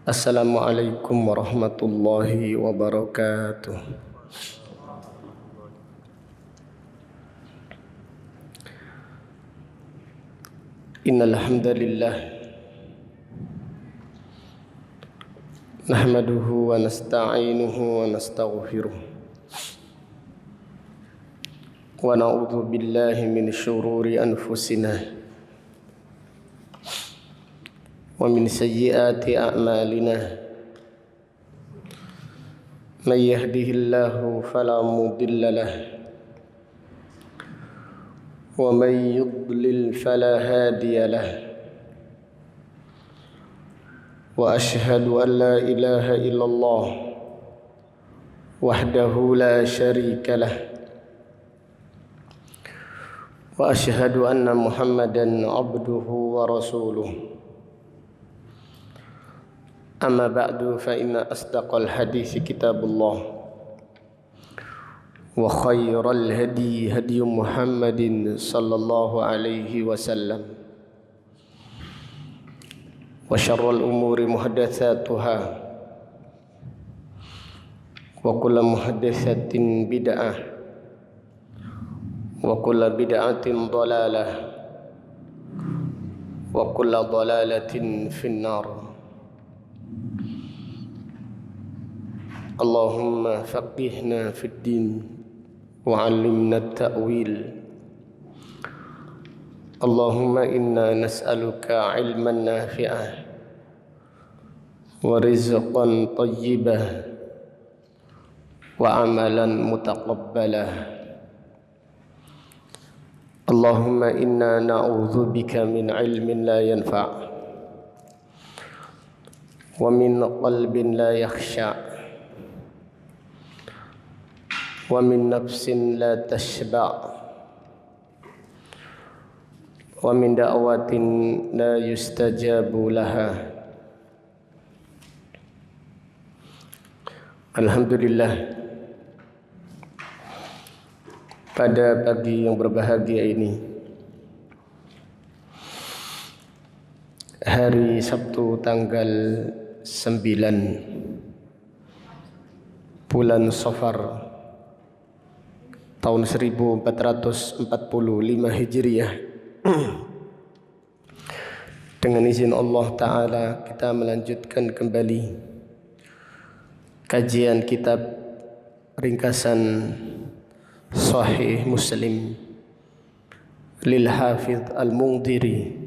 Assalamualaikum warahmatullahi wabarakatuh. Innal hamdalillah nahmaduhu wa nasta'inuhu wa nastaghfiruh wa na'udzu billahi min syururi anfusina wa min sayyiati a'malina. May yahdihillahu fala mudilla lahu wa may yudlil fala hadiya lahu. Wa ashhadu an la ilaha illallah wahdahu la syarika lah. Wa ashhadu anna Muhammadan abduhu wa rasuluh. Amma ba'du fa inna asdaqal hadits kitabullah wa khairal hadi hadi Muhammadin sallallahu alaihi wasallam wa syarrul umuri muhdatsatuha wa kullu muhdatsatin bid'ah wa kullu bid'atin dhalalah wa kullu dhalalatin finnar. Allahumma faqihna fid din wa 'allimna at-ta'wil. Allahumma inna nas'aluka 'ilman nafi'ah wa rizqan thayyibah wa 'amalan mutaqabbalah. Allahumma inna na'udzubika min 'ilmin la yanfa' wa min qalbin la yakhsha' wa min nafsin la tashba' wa min da'watin la yustajabu laha. Alhamdulillah, pada pagi yang berbahagia ini, hari Sabtu tanggal 9 bulan Safar tahun 1445 Hijriah. Dengan izin Allah Ta'ala, kita melanjutkan kembali kajian kitab ringkasan Sahih Muslim lil Hafidh Al-Mundhiri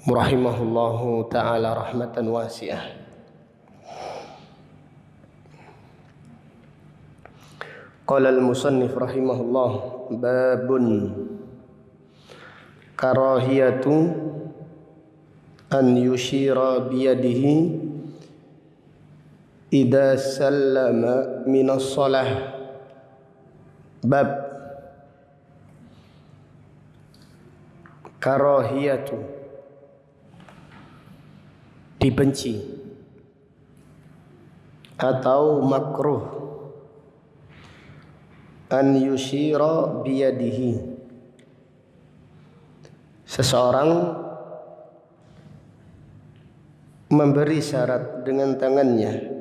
rahimahullahu ta'ala rahmatan wasi'ah. Qala al-musannif rahimahullah, babun karahiyatu an yushira biyadihi idza sallama minas shalah. Bab karahiyatu, dibenci atau makruh, an yushira biyadihi, seseorang memberi syarat dengan tangannya,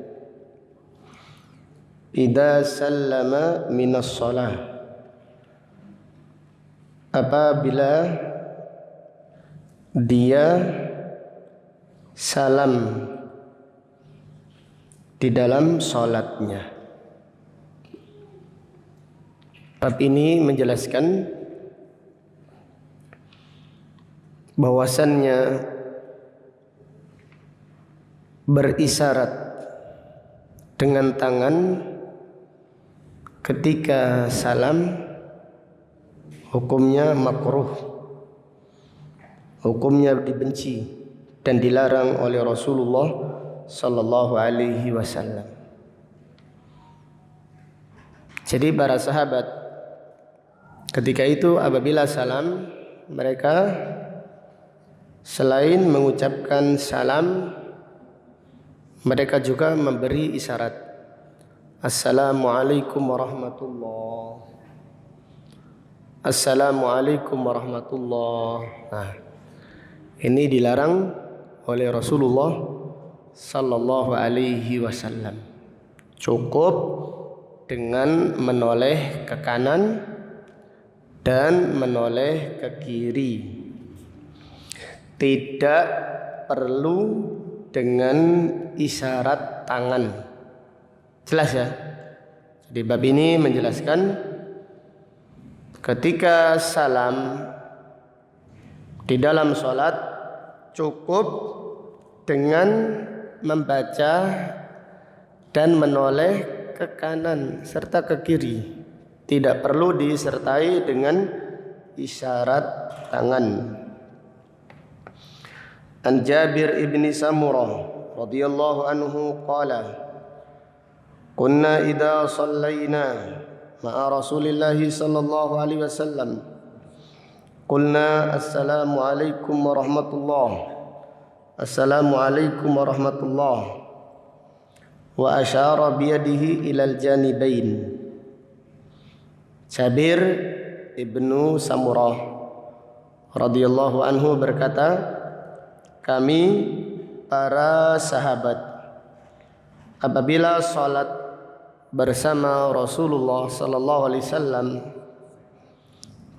idza sallama minas shalah, apabila dia salam di dalam salatnya. Bab ini menjelaskan bahwasannya berisyarat dengan tangan ketika salam hukumnya makruh, hukumnya dibenci dan dilarang oleh Rasulullah sallallahu alaihi wasallam. Jadi para sahabat ketika itu apabila salam, mereka selain mengucapkan salam, mereka juga memberi isyarat. Assalamualaikum warahmatullahi. Assalamualaikum warahmatullahi. Nah, ini dilarang oleh Rasulullah sallallahu alaihi wasallam. Cukup dengan menoleh ke kanan dan menoleh ke kiri. Tidak perlu dengan isyarat tangan. Jelas ya? Jadi bab ini menjelaskan ketika salam di dalam sholat cukup dengan membaca dan menoleh ke kanan serta ke kiri. Tidak perlu disertai dengan isyarat tangan. An Jabir ibn Samurah radhiyallahu anhu qala kunna idza shallaina ma'a Rasulillahi sallallahu alaihi wasallam qulna assalamu alaikum warahmatullah assalamu alaikum warahmatullah wa asyara biyadihi ilal janibain. Jabir ibnu Samurah radhiyallahu anhu berkata, kami para sahabat apabila salat bersama Rasulullah sallallahu alaihi wasallam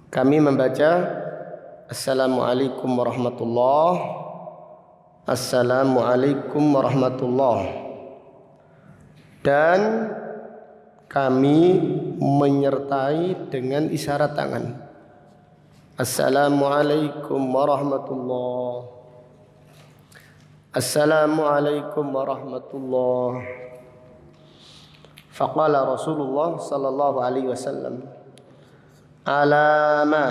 kami membaca assalamualaikum warahmatullah assalamualaikum warahmatullah, dan kami menyertai dengan isyarat tangan assalamualaikum warahmatullah assalamualaikum warahmatullah. Faqala Rasulullah sallallahu alaihi wasallam alama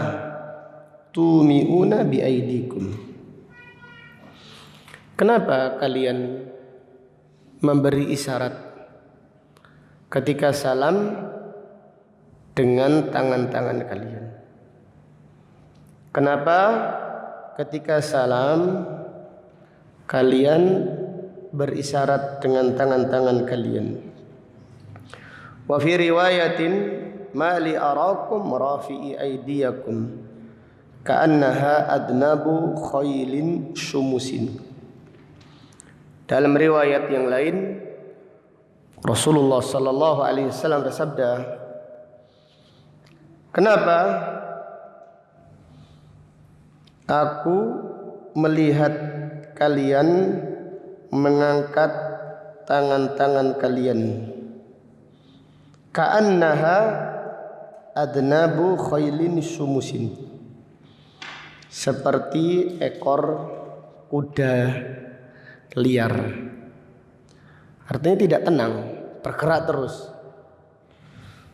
tumi'una biaidikum. Kenapa kalian memberi isyarat ketika salam dengan tangan-tangan kalian? Kenapa ketika salam kalian berisyarat dengan tangan-tangan kalian? Wa fi riwayatin ma li arakum rafi'i aydiyakum ka'annaha adnabu khailin syumusin. Dalam riwayat yang lain Rasulullah sallallahu alaihi wasallam bersabda, kenapa aku melihat kalian mengangkat tangan-tangan kalian ka'annaha adnabu khailin syumusin, seperti ekor kuda liar. Artinya tidak tenang, bergerak terus.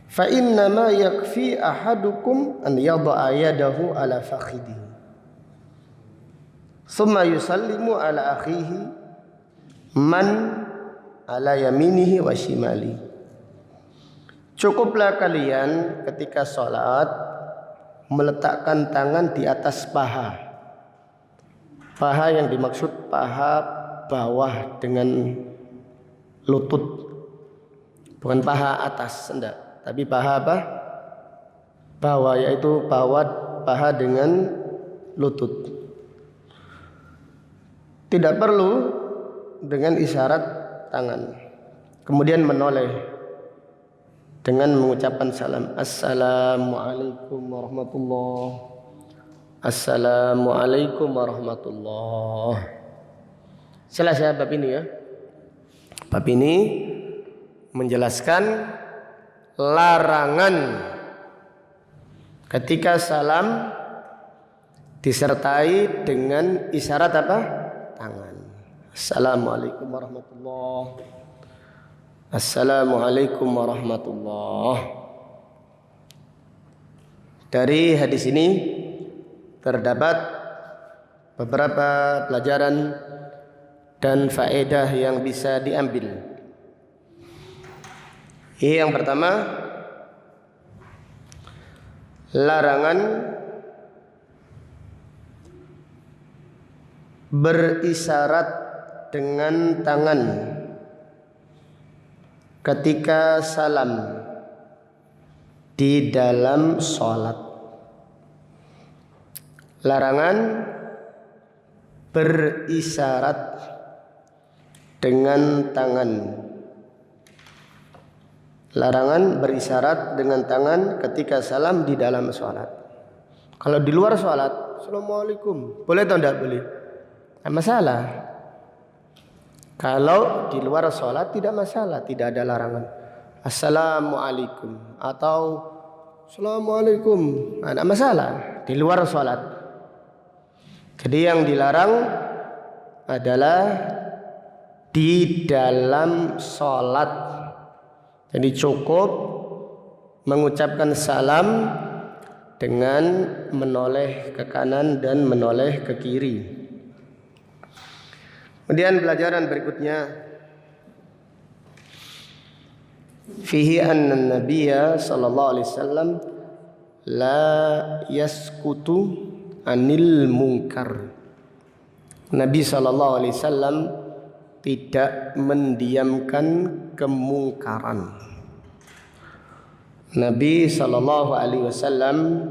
Fa inna ma yakfi ahadukum an yada'a yadahu ala fakhidihi thumma yusallimu ala akhihi man ala yaminihi wa shimali. Cukuplah kalian ketika sholat meletakkan tangan di atas paha. Paha yang dimaksud paha bawah dengan lutut, bukan paha atas, enggak, tapi paha apa? Bawah, yaitu paha dengan lutut. Tidak perlu dengan isyarat tangan. Kemudian menoleh dengan mengucapkan salam assalamualaikum warahmatullah assalamualaikum warahmatullah. Selesai bab ini ya. Bab ini menjelaskan larangan ketika salam disertai dengan isyarat apa? Tangan. Assalamualaikum warahmatullah assalamualaikum warahmatullah. Dari hadis ini terdapat beberapa pelajaran dan faedah yang bisa diambil. Yang pertama, larangan berisyarat dengan tangan ketika salam di dalam sholat. Larangan berisyarat dengan tangan. Larangan berisyarat dengan tangan ketika salam di dalam sholat. Kalau di luar sholat, Assalamualaikum, boleh atau tidak boleh? Tidak masalah. Kalau di luar sholat tidak masalah, tidak ada larangan. Assalamualaikum atau Assalamualaikum, tidak masalah di luar sholat. Jadi yang dilarang adalah di dalam sholat. Jadi cukup mengucapkan salam dengan menoleh ke kanan dan menoleh ke kiri. Kemudian pelajaran berikutnya, fihi anna nabiyya sallallahu alaihi wasallam la yaskutu anil munkar. Nabi sallallahu alaihi wasallam tidak mendiamkan kemungkaran. Nabi sallallahu alaihi wasallam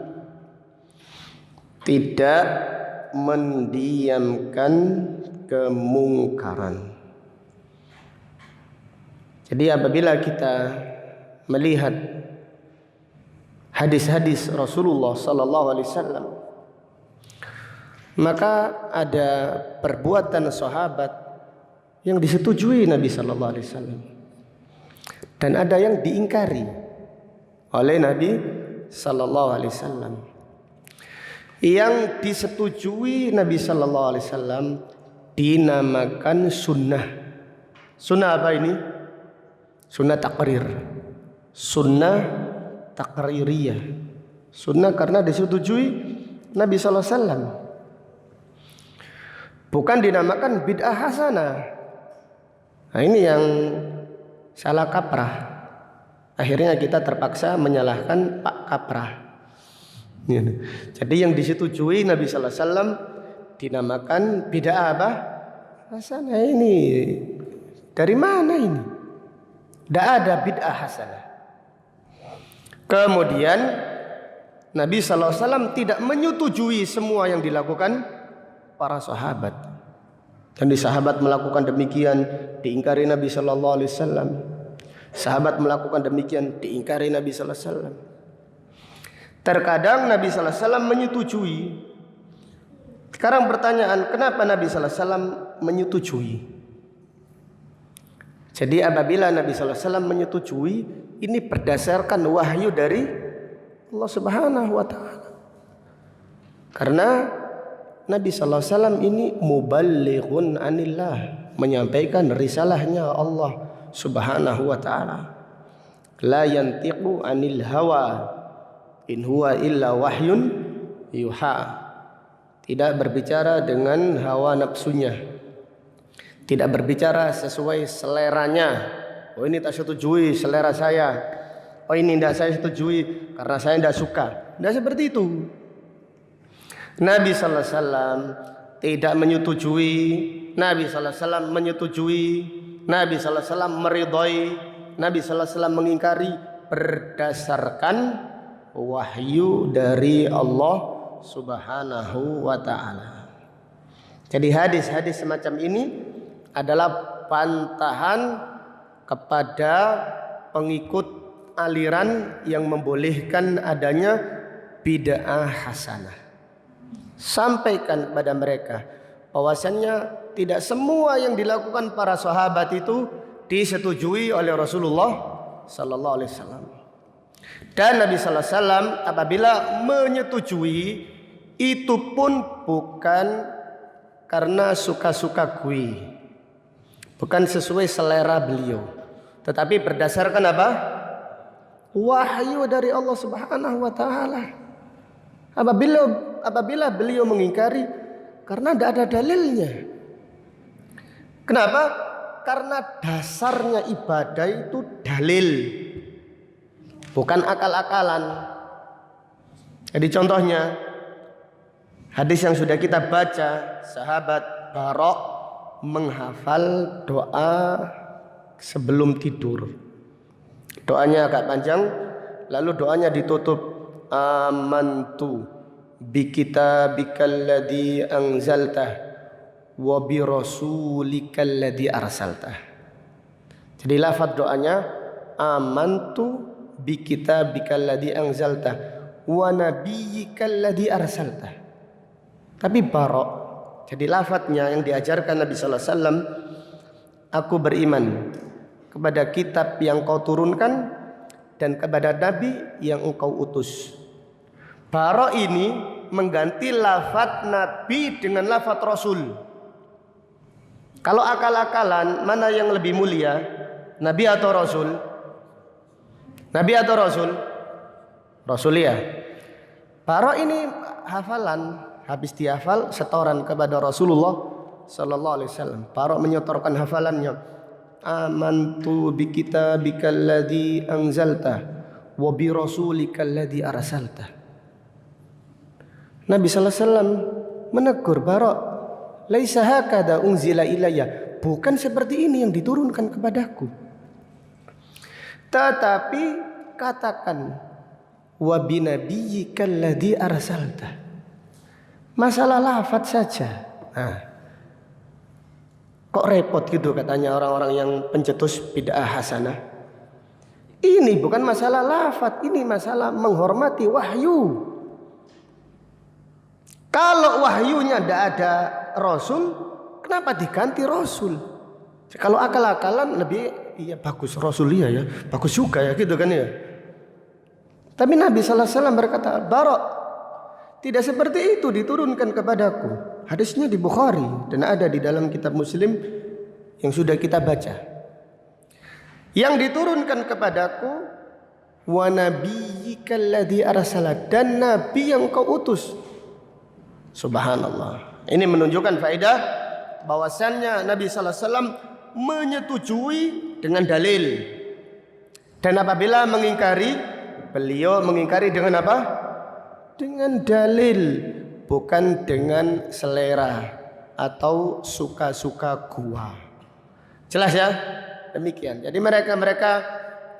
tidak mendiamkan kemungkaran. Jadi apabila kita melihat hadis-hadis Rasulullah sallallahu alaihi wasallam, maka ada perbuatan sahabat yang disetujui Nabi sallallahu alaihi wasallam dan ada yang diingkari oleh Nabi sallallahu alaihi wasallam. Yang disetujui Nabi sallallahu alaihi wasallam dinamakan sunnah. Sunnah apa ini? Sunnah takrir. Sunnah takririyah. Sunnah karena disetujui Nabi sallallahu alaihi wasallam. Bukan dinamakan bid'ah hasanah. Nah, ini yang salah kaprah. Akhirnya kita terpaksa menyalahkan Pak Kaprah. Jadi yang disetujui Nabi sallallahu alaihi wasallam dinamakan bid'ah apa? Hasanah. Ini dari mana ini? Tidak ada bid'ah hasanah. Kemudian Nabi sallallahu alaihi wasallam tidak menyetujui semua yang dilakukan para sahabat. Dan di sahabat melakukan demikian diingkari Nabi sallallahu alaihi wasallam. Sahabat melakukan demikian diingkari Nabi sallallahu alaihi wasallam. Terkadang Nabi sallallahu alaihi wasallam menyetujui. Sekarang pertanyaan, kenapa Nabi sallallahu alaihi wasallam menyetujui? Jadi apabila Nabi sallallahu alaihi wasallam menyetujui, ini berdasarkan wahyu dari Allah Subhanahu wa taala. Karena Nabi sallallahu alaihi wasallam ini muballighun anillah, menyampaikan risalahnya Allah Subhanahu wa ta'ala. La yantiqu anil hawa in huwa illa wahyun yuha. Tidak berbicara dengan hawa nafsunya, tidak berbicara sesuai seleranya. Oh ini tak setujui selera saya, oh ini tidak saya setujui karena saya tidak suka. Tidak seperti itu. Nabi sallallahu alaihi wasallam tidak menyetujui, Nabi sallallahu alaihi wasallam menyetujui, Nabi sallallahu alaihi wasallam meridhai, Nabi sallallahu alaihi wasallam mengingkari berdasarkan wahyu dari Allah Subhanahu wa taala. Jadi hadis-hadis semacam ini adalah bantahan kepada pengikut aliran yang membolehkan adanya bid'ah hasanah. Sampaikan kepada mereka bahwasannya tidak semua yang dilakukan para sahabat itu disetujui oleh Rasulullah sallallahu alaihi wasallam. Dan Nabi sallallahu alaihi wasallam apabila menyetujui itu pun bukan karena suka-suka gue, bukan sesuai selera beliau, tetapi berdasarkan apa? Wahyu dari Allah Subhanahu wa taala. Apabila beliau mengingkari karena tidak ada dalilnya. Kenapa? Karena dasarnya ibadah itu dalil, bukan akal-akalan. Jadi contohnya hadis yang sudah kita baca, sahabat Barok menghafal doa sebelum tidur. Doanya agak panjang, lalu doanya ditutup amantu bi kitabikal ladzi anzaltah wa bi rasulikal ladzi arsalta. Jadi lafaz doanya amantu bi kitabikal ladzi anzalta wa nabiyyikal ladzi arsalta. Tapi bara. Jadi lafaznya yang diajarkan Nabi sallallahu alaihi wasallam, aku beriman kepada kitab yang kau turunkan dan kepada nabi yang engkau utus. Bara ini mengganti lafaz nabi dengan lafaz rasul. Kalau akal-akalan mana yang lebih mulia? Nabi atau rasul? Nabi atau rasul? Rasul ya. Bara ini hafalan, habis dihafal setoran kepada Rasulullah sallallahu alaihi wasallam. Bara menyetorkan hafalannya. Amantu bi kitabikal ladzi anzalta wa bi rasulikal ladzi arsalta. Nabi sallallahu alaihi wasallam menegur Bara, laisa hakada unzila ilayya, bukan seperti ini yang diturunkan kepadaku. Tetapi katakan wa bi nabiyyikal ladzi arsalta. Masalah lafaz saja. Nah, kok repot gitu katanya orang-orang yang pencetus bid'ah hasanah. Ini bukan masalah lafaz, ini masalah menghormati wahyu. Kalau wahyunya tidak ada rasul, kenapa diganti rasul? Kalau akal-akalan lebih iya bagus rasul ya, bagus juga ya gitu kan ya. Tapi Nabi sallallahu alaihi wasallam berkata, "Bara, tidak seperti itu diturunkan kepadaku." Hadisnya di Bukhari dan ada di dalam kitab Muslim yang sudah kita baca. Yang diturunkan kepadaku wa nabiyyikal ladzi arsalat, dan nabi yang kau utus. Subhanallah. Ini menunjukkan faedah bahwasannya Nabi sallallahu alaihi wasallam menyetujui dengan dalil. Dan apabila mengingkari, beliau mengingkari dengan apa? Dengan dalil, bukan dengan selera atau suka-suka gua. Jelas ya? Demikian. Jadi mereka-mereka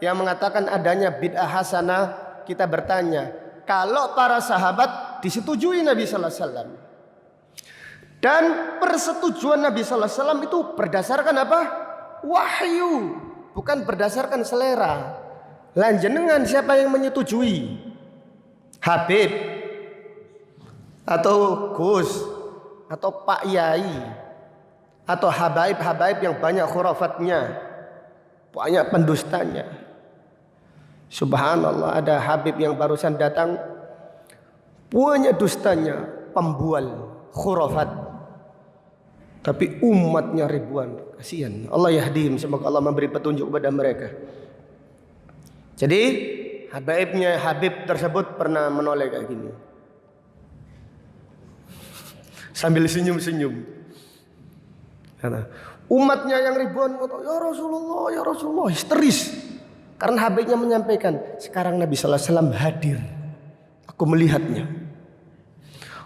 yang mengatakan adanya bid'ah hasanah, kita bertanya, kalau para sahabat disetujui Nabi sallallahu alaihi wasallam, dan persetujuan Nabi sallallahu alaihi wasallam itu berdasarkan apa? Wahyu, bukan berdasarkan selera. Lanjenengan siapa yang menyetujui? Habib atau Gus atau Pak Yai atau habaib-habaib yang banyak khurafatnya, banyak pendustanya. Subhanallah, ada habib yang barusan datang, banyak dustanya, pembual khurafat, tapi umatnya ribuan. Kasihan. Allah yahdihim, semoga Allah memberi petunjuk kepada mereka. Jadi habaibnya habib tersebut pernah menoleh kayak gini, sambil senyum-senyum. Karena umatnya yang ribuan, ya Rasulullah, ya Rasulullah, histeris. Karena habibnya menyampaikan, sekarang Nabi sallallahu alaihi wasallam hadir, aku melihatnya.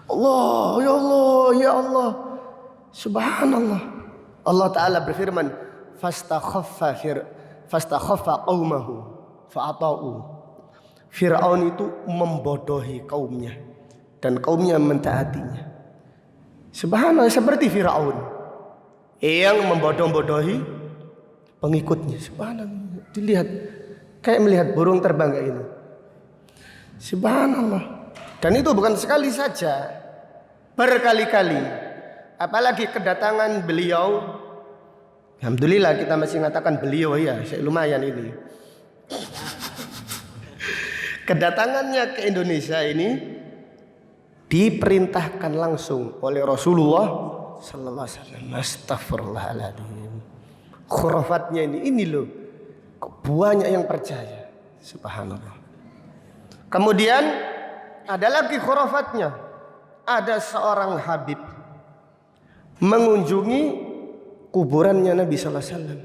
Allah, ya Allah, ya Allah. Subhanallah. Allah Ta'ala berfirman, fastakhaffa qaumahu fa'ata'u. Fir'aun itu membodohi kaumnya dan kaumnya mentaatinya. Subhanallah, seperti Fir'aun yang membodoh-bodohi pengikutnya. Subhanallah, dilihat kayak melihat burung terbang kayak ini. Subhanallah. Dan itu bukan sekali saja, berkali-kali. Apalagi kedatangan beliau, alhamdulillah kita masih mengatakan beliau ya, lumayan ini. Kedatangannya ke Indonesia ini diperintahkan langsung oleh Rasulullah sallallahu alaihi wasallam. Astagfirullahaladzim. Khurafatnya ini loh, banyak yang percaya. Subhanallah. Kemudian ada lagi khurafatnya. Ada seorang habib mengunjungi kuburannya Nabi sallallahu alaihi wasallam.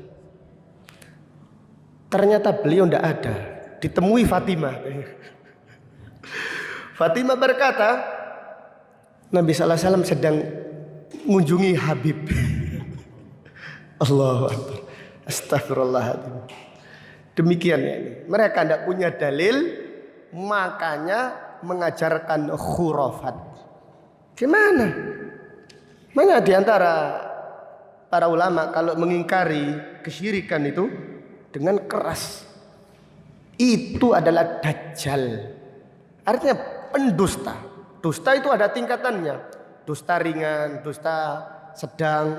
Ternyata beliau tidak ada. Ditemui Fatimah. Fatimah berkata, Nabi sallallahu alaihi wasallam sedang mengunjungi Habib. Allahu Akbar. Astagfirullahaladzim. Demikian ya ini. Mereka tidak punya dalil, makanya mengajarkan khurafat. Gimana? Banyak di antara para ulama kalau mengingkari kesyirikan itu dengan keras. Itu adalah dajjal. Artinya pendusta. Dusta itu ada tingkatannya. Dusta ringan, dusta sedang,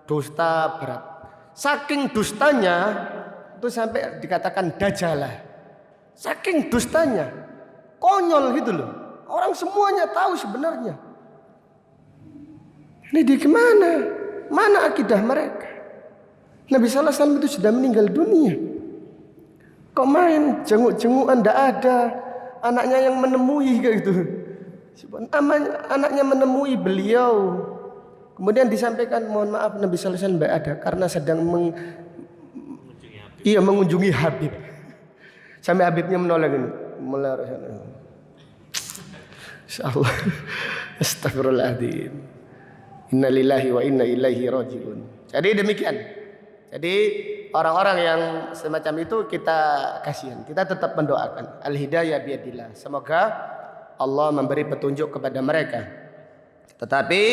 dusta berat. Saking dustanya itu sampai dikatakan dajalah. Saking dustanya, konyol gitu loh. Orang semuanya tahu sebenarnya. Ini di kemana? Mana akidah mereka? Nabi sallallahu alaihi wasallam itu sudah meninggal dunia. Kok main jenguk-jengukan ndak ada anaknya yang menemui kayak gitu. Anaknya menemui beliau. Kemudian disampaikan mohon maaf Nabi sallallahu alaihi wasallam ndak ada karena sedang mengunjungi Habib. Sampai Habibnya menolak ini. Insyaallah. Astagfirullahaladzim. Innalillahi wa inna ilaihi rajiun. Jadi demikian. Jadi orang-orang yang semacam itu kita kasihan. Kita tetap mendoakan. Al-hidayah biadillah. Semoga Allah memberi petunjuk kepada mereka. Tetapi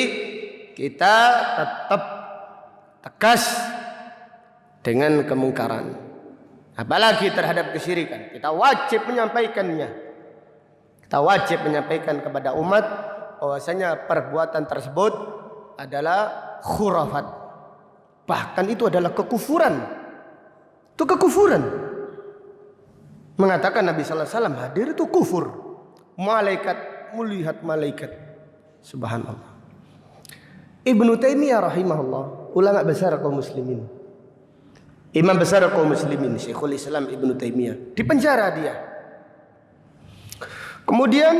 kita tetap tegas dengan kemungkaran. Apalagi terhadap kesyirikan. Kita wajib menyampaikannya. Kita wajib menyampaikan kepada umat bahwasanya perbuatan tersebut adalah khurafat. Bahkan itu adalah kekufuran. Itu kekufuran. Mengatakan Nabi sallallahu alaihi wasallam hadir itu kufur. Malaikat melihat malaikat. Subhanallah. Ibnu Taimiyah rahimahullah, ulama besar kaum muslimin. Imam besar kaum muslimin, Syekhul Islam Ibnu Taimiyah. Di penjara dia. Kemudian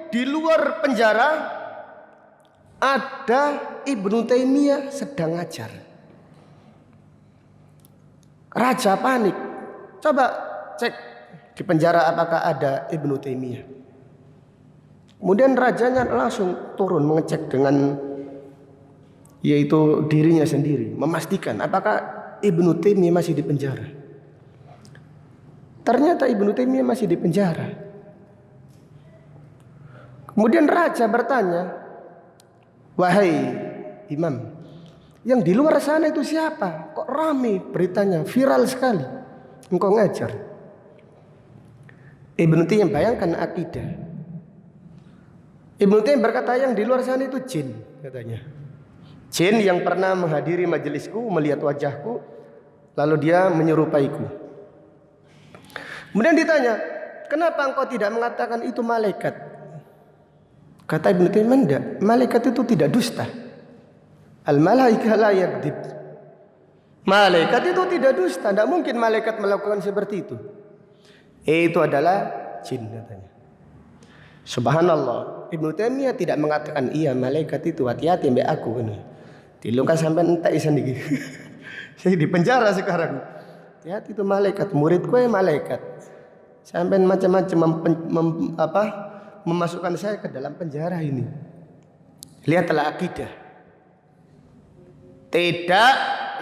di luar penjara ada Ibnu Taimiyah sedang ngajar. Raja panik. Coba cek di penjara apakah ada Ibnu Taimiyah. Kemudian rajanya langsung turun mengecek dengan yaitu dirinya sendiri, memastikan apakah Ibnu Taimiyah masih di penjara. Ternyata Ibnu Taimiyah masih di penjara. Kemudian raja bertanya, "Wahai Imam, yang di luar sana itu siapa? Kok rame beritanya, viral sekali. Engkau ngajar." Ibnu Taimiyah bayangkan akidah. Ibnu Taimiyah berkata yang di luar sana itu jin katanya. Jin yang pernah menghadiri majelisku, melihat wajahku, lalu dia menyerupaiku. Kemudian ditanya, kenapa engkau tidak mengatakan itu malaikat? Kata Ibnu Taimiyah, enggak, malaikat itu tidak dusta. Al-malaika la yakdzib. Malaikat itu tidak dusta, tidak mungkin malaikat melakukan seperti itu. Itu adalah jin katanya. Subhanallah, Ibnu Taimiyah tidak mengatakan iya malaikat itu hati-hati mbak aku ini. Diluka sampai entek isan iki. Saya di penjara sekarang. Hati-hati itu malaikat, muridku ya malaikat. Sampai macam-macam memasukkan saya ke dalam penjara ini. Lihatlah akidah. Tidak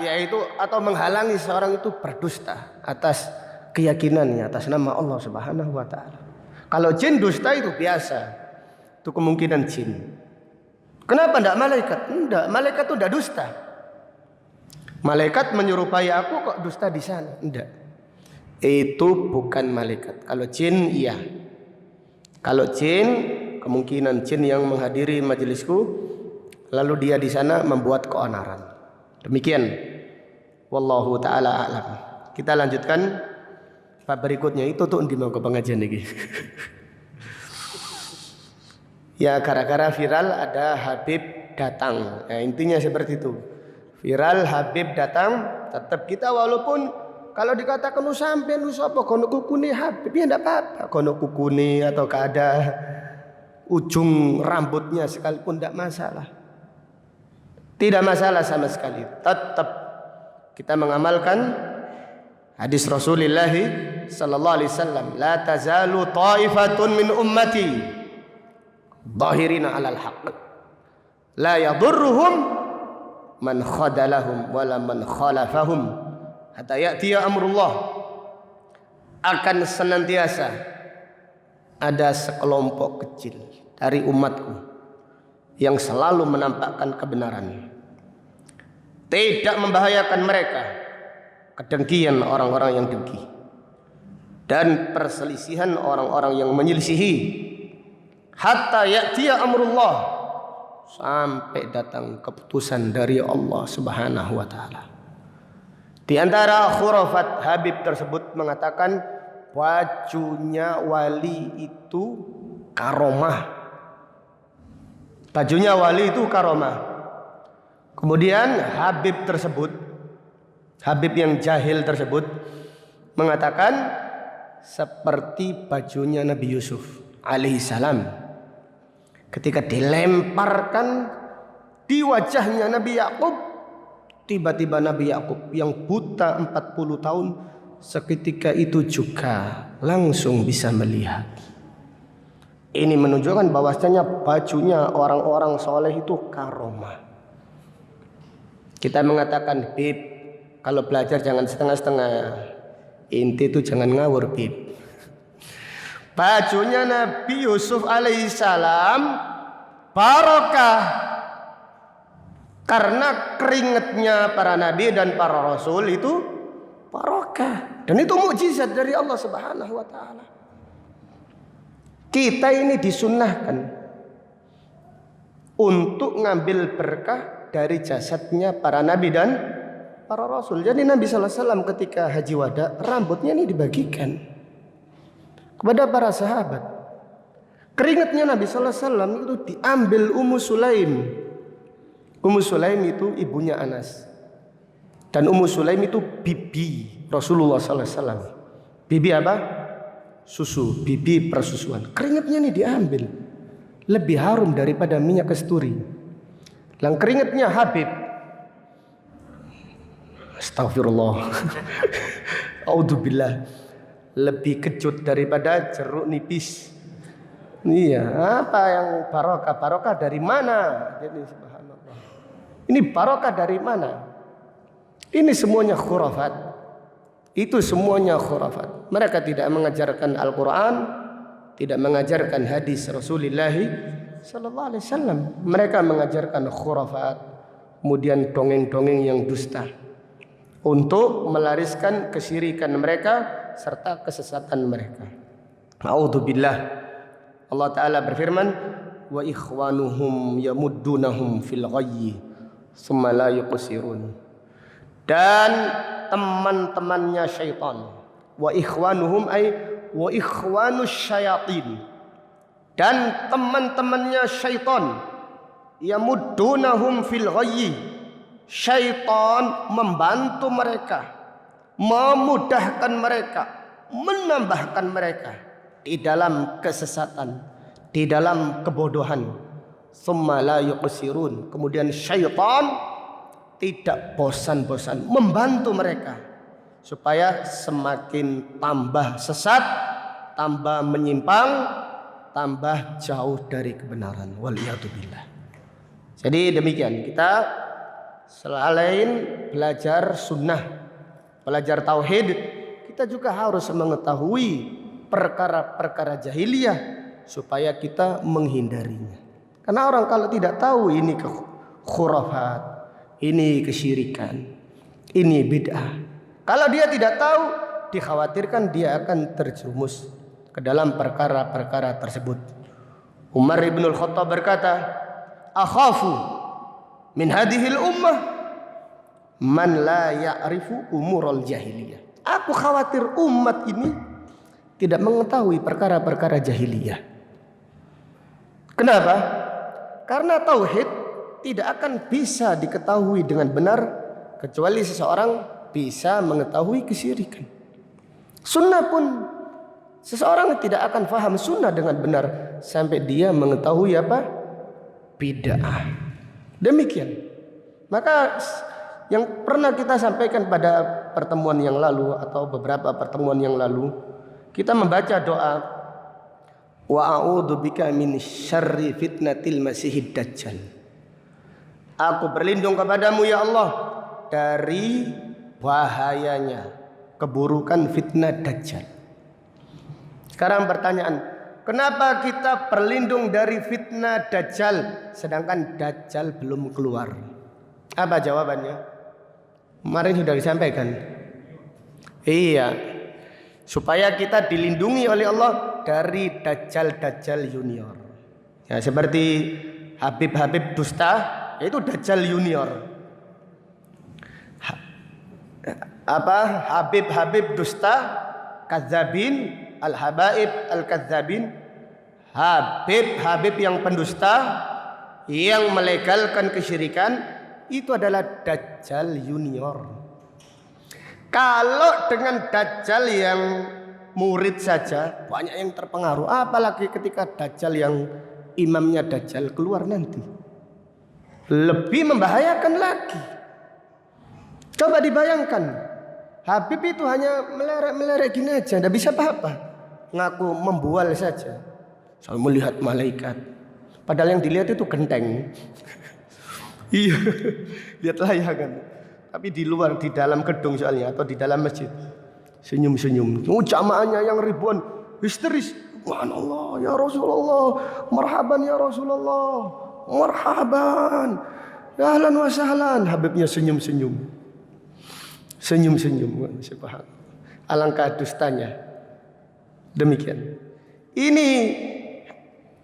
yaitu atau menghalangi seorang itu berdusta atas keyakinannya atas nama Allah Subhanahu wa taala. Kalau jin dusta itu biasa. Itu kemungkinan jin. Kenapa tidak malaikat? Tidak, malaikat itu tidak dusta. Malaikat menyerupai aku kok dusta di sana? Tidak. Itu bukan malaikat. Kalau jin iya. Kalau jin, kemungkinan jin yang menghadiri majelisku lalu dia di sana membuat keonaran. Demikian. Wallahu taala a'lam. Kita lanjutkan bab berikutnya. Itu tuh di mau ke pengajian lagi. Ya gara-gara viral ada Habib datang. Nah, intinya seperti itu. Viral Habib datang, tetap kita walaupun kalau dikatakan sampean apa kono kukune Habib ya enggak apa-apa. Kono kukune atau ada ujung rambutnya sekalipun enggak masalah. Tidak masalah sama sekali. Tetap kita mengamalkan hadis Rasulullah sallallahu alaihi wasallam, la tazalu ta'ifatun min ummati dhahirina 'alal haqq la yadurruhum man khadalahum wala man khalafahum hatta ya'tiya amrullah. Akan senantiasa ada sekelompok kecil dari umatku yang selalu menampakkan kebenaran, tidak membahayakan mereka kedengkian orang-orang yang dengki dan perselisihan orang-orang yang menyelisihi, hatta ya'tiya amrullah, sampai datang keputusan dari Allah Subhanahu wa taala. Di antara khurafat Habib tersebut mengatakan bajunya wali itu karomah. Bajunya wali itu karomah. Kemudian Habib tersebut, Habib yang jahil tersebut mengatakan seperti bajunya Nabi Yusuf alaihissalam ketika dilemparkan di wajahnya Nabi Yakub. Tiba-tiba Nabi Yakub yang buta 40 tahun seketika itu juga langsung bisa melihat. Ini menunjukkan bahwasanya bajunya orang-orang soleh itu karomah. Kita mengatakan, Bib, kalau belajar jangan setengah-setengah. Inti itu jangan ngawur, Bib. Bajunya Nabi Yusuf alaihissalam barokah. Karena keringatnya para nabi dan para rasul itu barokah. Dan itu mukjizat dari Allah Subhanahu wa taala. Kita ini disunnahkan untuk ngambil berkah dari jasadnya para nabi dan para rasul. Jadi Nabi sallallahu alaihi wasallam ketika haji wada, rambutnya ini dibagikan kepada para sahabat. Keringatnya Nabi sallallahu alaihi wasallam itu diambil Ummu Sulaim. Ummu Sulaim itu ibunya Anas. Dan Ummu Sulaim itu bibi Rasulullah sallallahu alaihi wasallam. Bibi apa? Susu, bibi persusuan. Keringatnya ini diambil. Lebih harum daripada minyak kasturi. Lang keringatnya Habib. Astagfirullah. Audzubillah. Lebih kecut daripada jeruk nipis. Iya, apa yang barokah? Barokah dari mana? Jadi subhanallah. Ini barokah dari mana? Ini semuanya khurafat. Itu semuanya khurafat. Mereka tidak mengajarkan Al-Quran, tidak mengajarkan hadis Rasulullah sallallahu alaihi wasallam. Mereka mengajarkan khurafat, kemudian dongeng-dongeng yang dusta untuk melariskan kesyirikan mereka serta kesesatan mereka. A'udzubillah. Allah Ta'ala berfirman, wa ikhwanuhum yamuddunahum fil ghayyi tsumma la yuqsirun. Dan teman-temannya syaitan, wa ikhwanuhum ay wa ikhwanus syayatin, dan teman-temannya syaitan, yamuddunahum fil ghayyi, syaitan membantu mereka, memudahkan mereka, menambahkan mereka di dalam kesesatan, di dalam kebodohan. Tsumma la yuqsirun. Kemudian syaitan tidak bosan-bosan membantu mereka supaya semakin tambah sesat, tambah menyimpang, tambah jauh dari kebenaran. Waliyadzubillah. Jadi demikian, kita selain belajar sunnah, belajar tauhid, kita juga harus mengetahui perkara-perkara jahiliyah supaya kita menghindarinya. Karena orang kalau tidak tahu ini khurafat, ini kesyirikan, ini bid'ah, kalau dia tidak tahu, dikhawatirkan dia akan terjerumus ke dalam perkara-perkara tersebut. Umar ibn al-Khattab berkata, akhafu min hadhil ummah man la ya'rifu umural jahiliyah. Aku khawatir umat ini tidak mengetahui perkara-perkara jahiliyah. Kenapa? Karena tauhid tidak akan bisa diketahui dengan benar kecuali seseorang bisa mengetahui kesyirikan. Sunnah pun seseorang tidak akan faham sunnah dengan benar sampai dia mengetahui apa? Bid'ah. Demikian. Maka yang pernah kita sampaikan pada pertemuan yang lalu atau beberapa pertemuan yang lalu, kita membaca doa, wa a'udzubika min syarri fitnatil masihid dajjal. Aku berlindung kepadamu ya Allah dari bahayanya keburukan fitnah dajjal. Sekarang pertanyaan, Kenapa kita berlindung dari fitnah Dajjal sedangkan Dajjal belum keluar? Apa jawabannya? Kemarin sudah disampaikan. Iya, supaya kita dilindungi oleh Allah dari Dajjal junior. Ya, seperti Habib dusta, yaitu Dajjal junior. Habib dusta, kadzabin, al-habaib al-kadzabin. Habib yang pendusta, yang melegalkan kesyirikan, itu adalah Dajjal junior. Kalau dengan Dajjal yang murid saja banyak yang terpengaruh, apalagi ketika Dajjal yang imamnya Dajjal keluar nanti, lebih membahayakan lagi. Coba dibayangkan, Habib itu hanya melerek gini aja, tidak bisa apa-apa, ngaku membual saja. Saya melihat malaikat, padahal yang dilihat itu genteng. Iya, lihat layangan. Tapi di luar, di dalam gedung soalnya, atau di dalam masjid, senyum-senyum. Jamaahnya yang ribuan histeris. Subhanallah ya Rasulullah, marhaban ya Rasulullah, marhaban, ahlan wa sahlan. Habibnya senyum-senyum. Alangkah dustanya. Demikian. Ini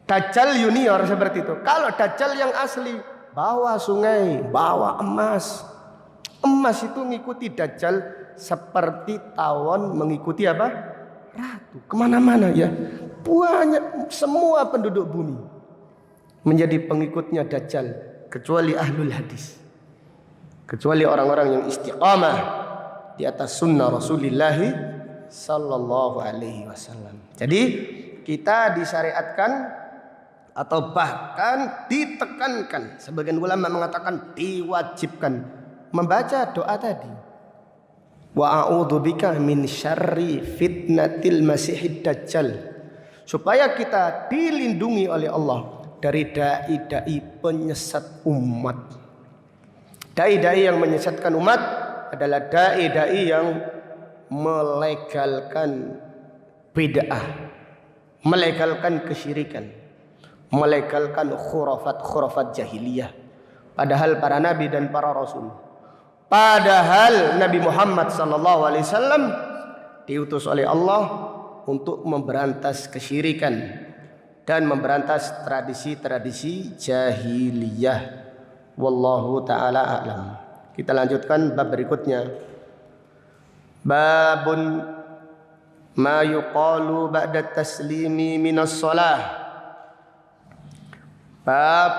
Dajjal junior seperti itu. Kalau Dajjal yang asli, bawa sungai, bawa emas. Emas itu mengikuti Dajjal seperti tawon mengikuti apa? Ratu. Kemana-mana ya. Banyak, semua penduduk bumi menjadi pengikutnya Dajjal, kecuali ahlul hadis, kecuali orang-orang yang istiqamah di atas sunnah Rasulullah sallallahu alaihi wasallam. Jadi kita disyariatkan atau bahkan ditekankan, sebagian ulama mengatakan diwajibkan membaca doa tadi. Wa a'udzubika min syarri fitnatil masihid dajjal, supaya kita dilindungi oleh Allah dari dai-dai penyesat umat. Dai-dai yang menyesatkan umat adalah dai-dai yang melegalkan bid'ah, melegalkan kesyirikan, melegalkan khurafat jahiliyah. Padahal para nabi dan para rasul, padahal Nabi Muhammad SAW diutus oleh Allah untuk memberantas kesyirikan dan memberantas tradisi-tradisi jahiliyah. Wallahu ta'ala a'lam. Kita lanjutkan bab berikutnya. Babun ma yuqalu ba'da taslimi minas shalah. Bab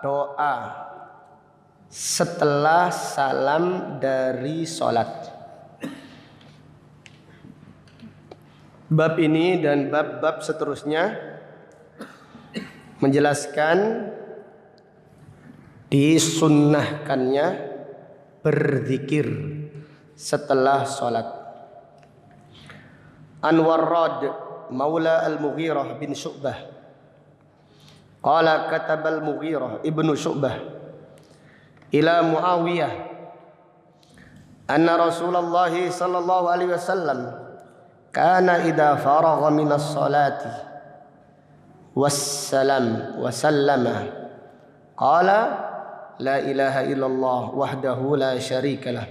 doa setelah salam dari sholat. Bab ini dan bab-bab seterusnya menjelaskan disunnahkannya berzikir setelah sholat. Warrad maula al-Mughirah bin Syu'bah qala kataba al-Mughirah ibnu Syu'bah ila Muawiyah anna Rasulullah sallallahu alaihi wasallam kana idza faragha minas salati wassalam wa sallama qala la ilaha illallah wahdahu la syarika lah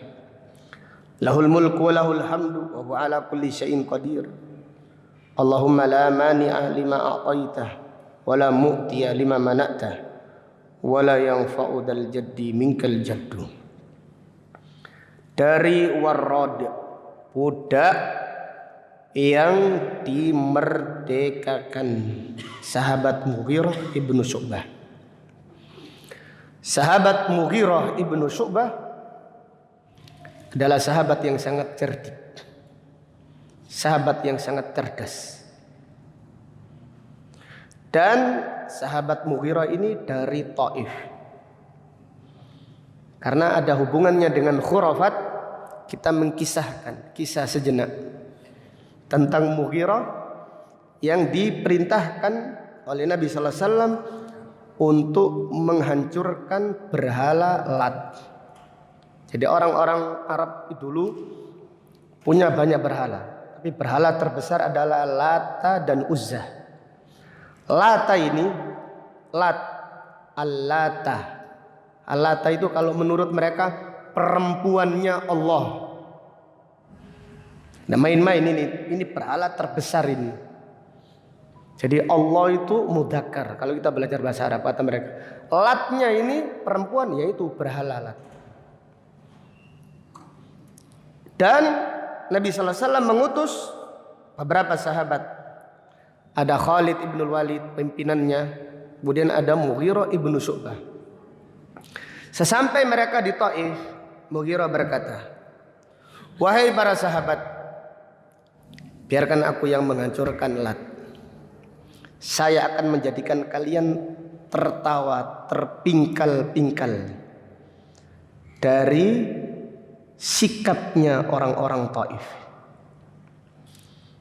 lahul mulku wa lahul hamdu wa huwa ala kulli syai'in qadir Allahumma la mani'a lima a'taitah wa la mu'tiya lima mana'tah wa la yanfa'u dal jaddi minkal jaddu. Dari Warrad, budak yang dimerdekakan, sahabat Mughirah ibnu Syu'bah. Sahabat Mughirah ibnu Syu'bah adalah sahabat yang sangat cerdik, sahabat yang sangat cerdas. Dan sahabat Mughirah ini dari Taif. Karena ada hubungannya dengan khurafat, kita mengkisahkan kisah sejenak tentang Mughirah yang diperintahkan oleh Nabi sallallahu alaihi wasallam untuk menghancurkan berhala Lat. Jadi orang-orang Arab dulu punya banyak berhala, tapi berhala terbesar adalah Lata dan Uzzah. Lata ini, Lat, Al-Lata. Al-Lata itu kalau menurut mereka perempuannya Allah. Nah main-main ini berhala terbesar ini. Jadi Allah itu mudzakkar. Kalau kita belajar bahasa Arab kata mereka, Latnya ini perempuan, yaitu berhala Lat. Dan Nabi sallallahu alaihi wasallam mengutus beberapa sahabat. Ada Khalid ibn Walid pimpinannya, kemudian ada Mughirah ibn Syu'bah. Sesampai mereka di Taif, Mughirah berkata, "Wahai para sahabat, biarkan aku yang menghancurkan Lat. Saya akan menjadikan kalian tertawa, terpingkal-pingkal dari sikapnya orang-orang Taif."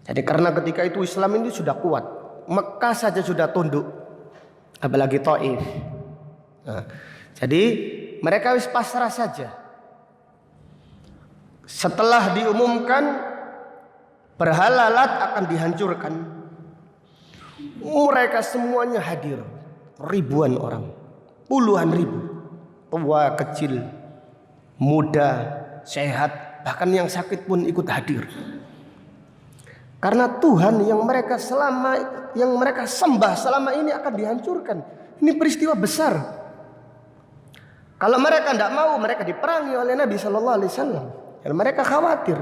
Jadi karena ketika itu Islam ini sudah kuat, Mekah saja sudah tunduk, apalagi Taif. Nah, jadi mereka wis pasrah saja. Setelah diumumkan berhala Lat akan dihancurkan, mereka semuanya hadir, ribuan orang, puluhan ribu, tua kecil, muda, sehat, bahkan yang sakit pun ikut hadir. Karena Tuhan yang mereka sembah selama ini akan dihancurkan. Ini peristiwa besar. Kalau mereka tidak mau, mereka diperangi oleh Nabi Sallallahu Alaihi Wasallam. Dan mereka khawatir.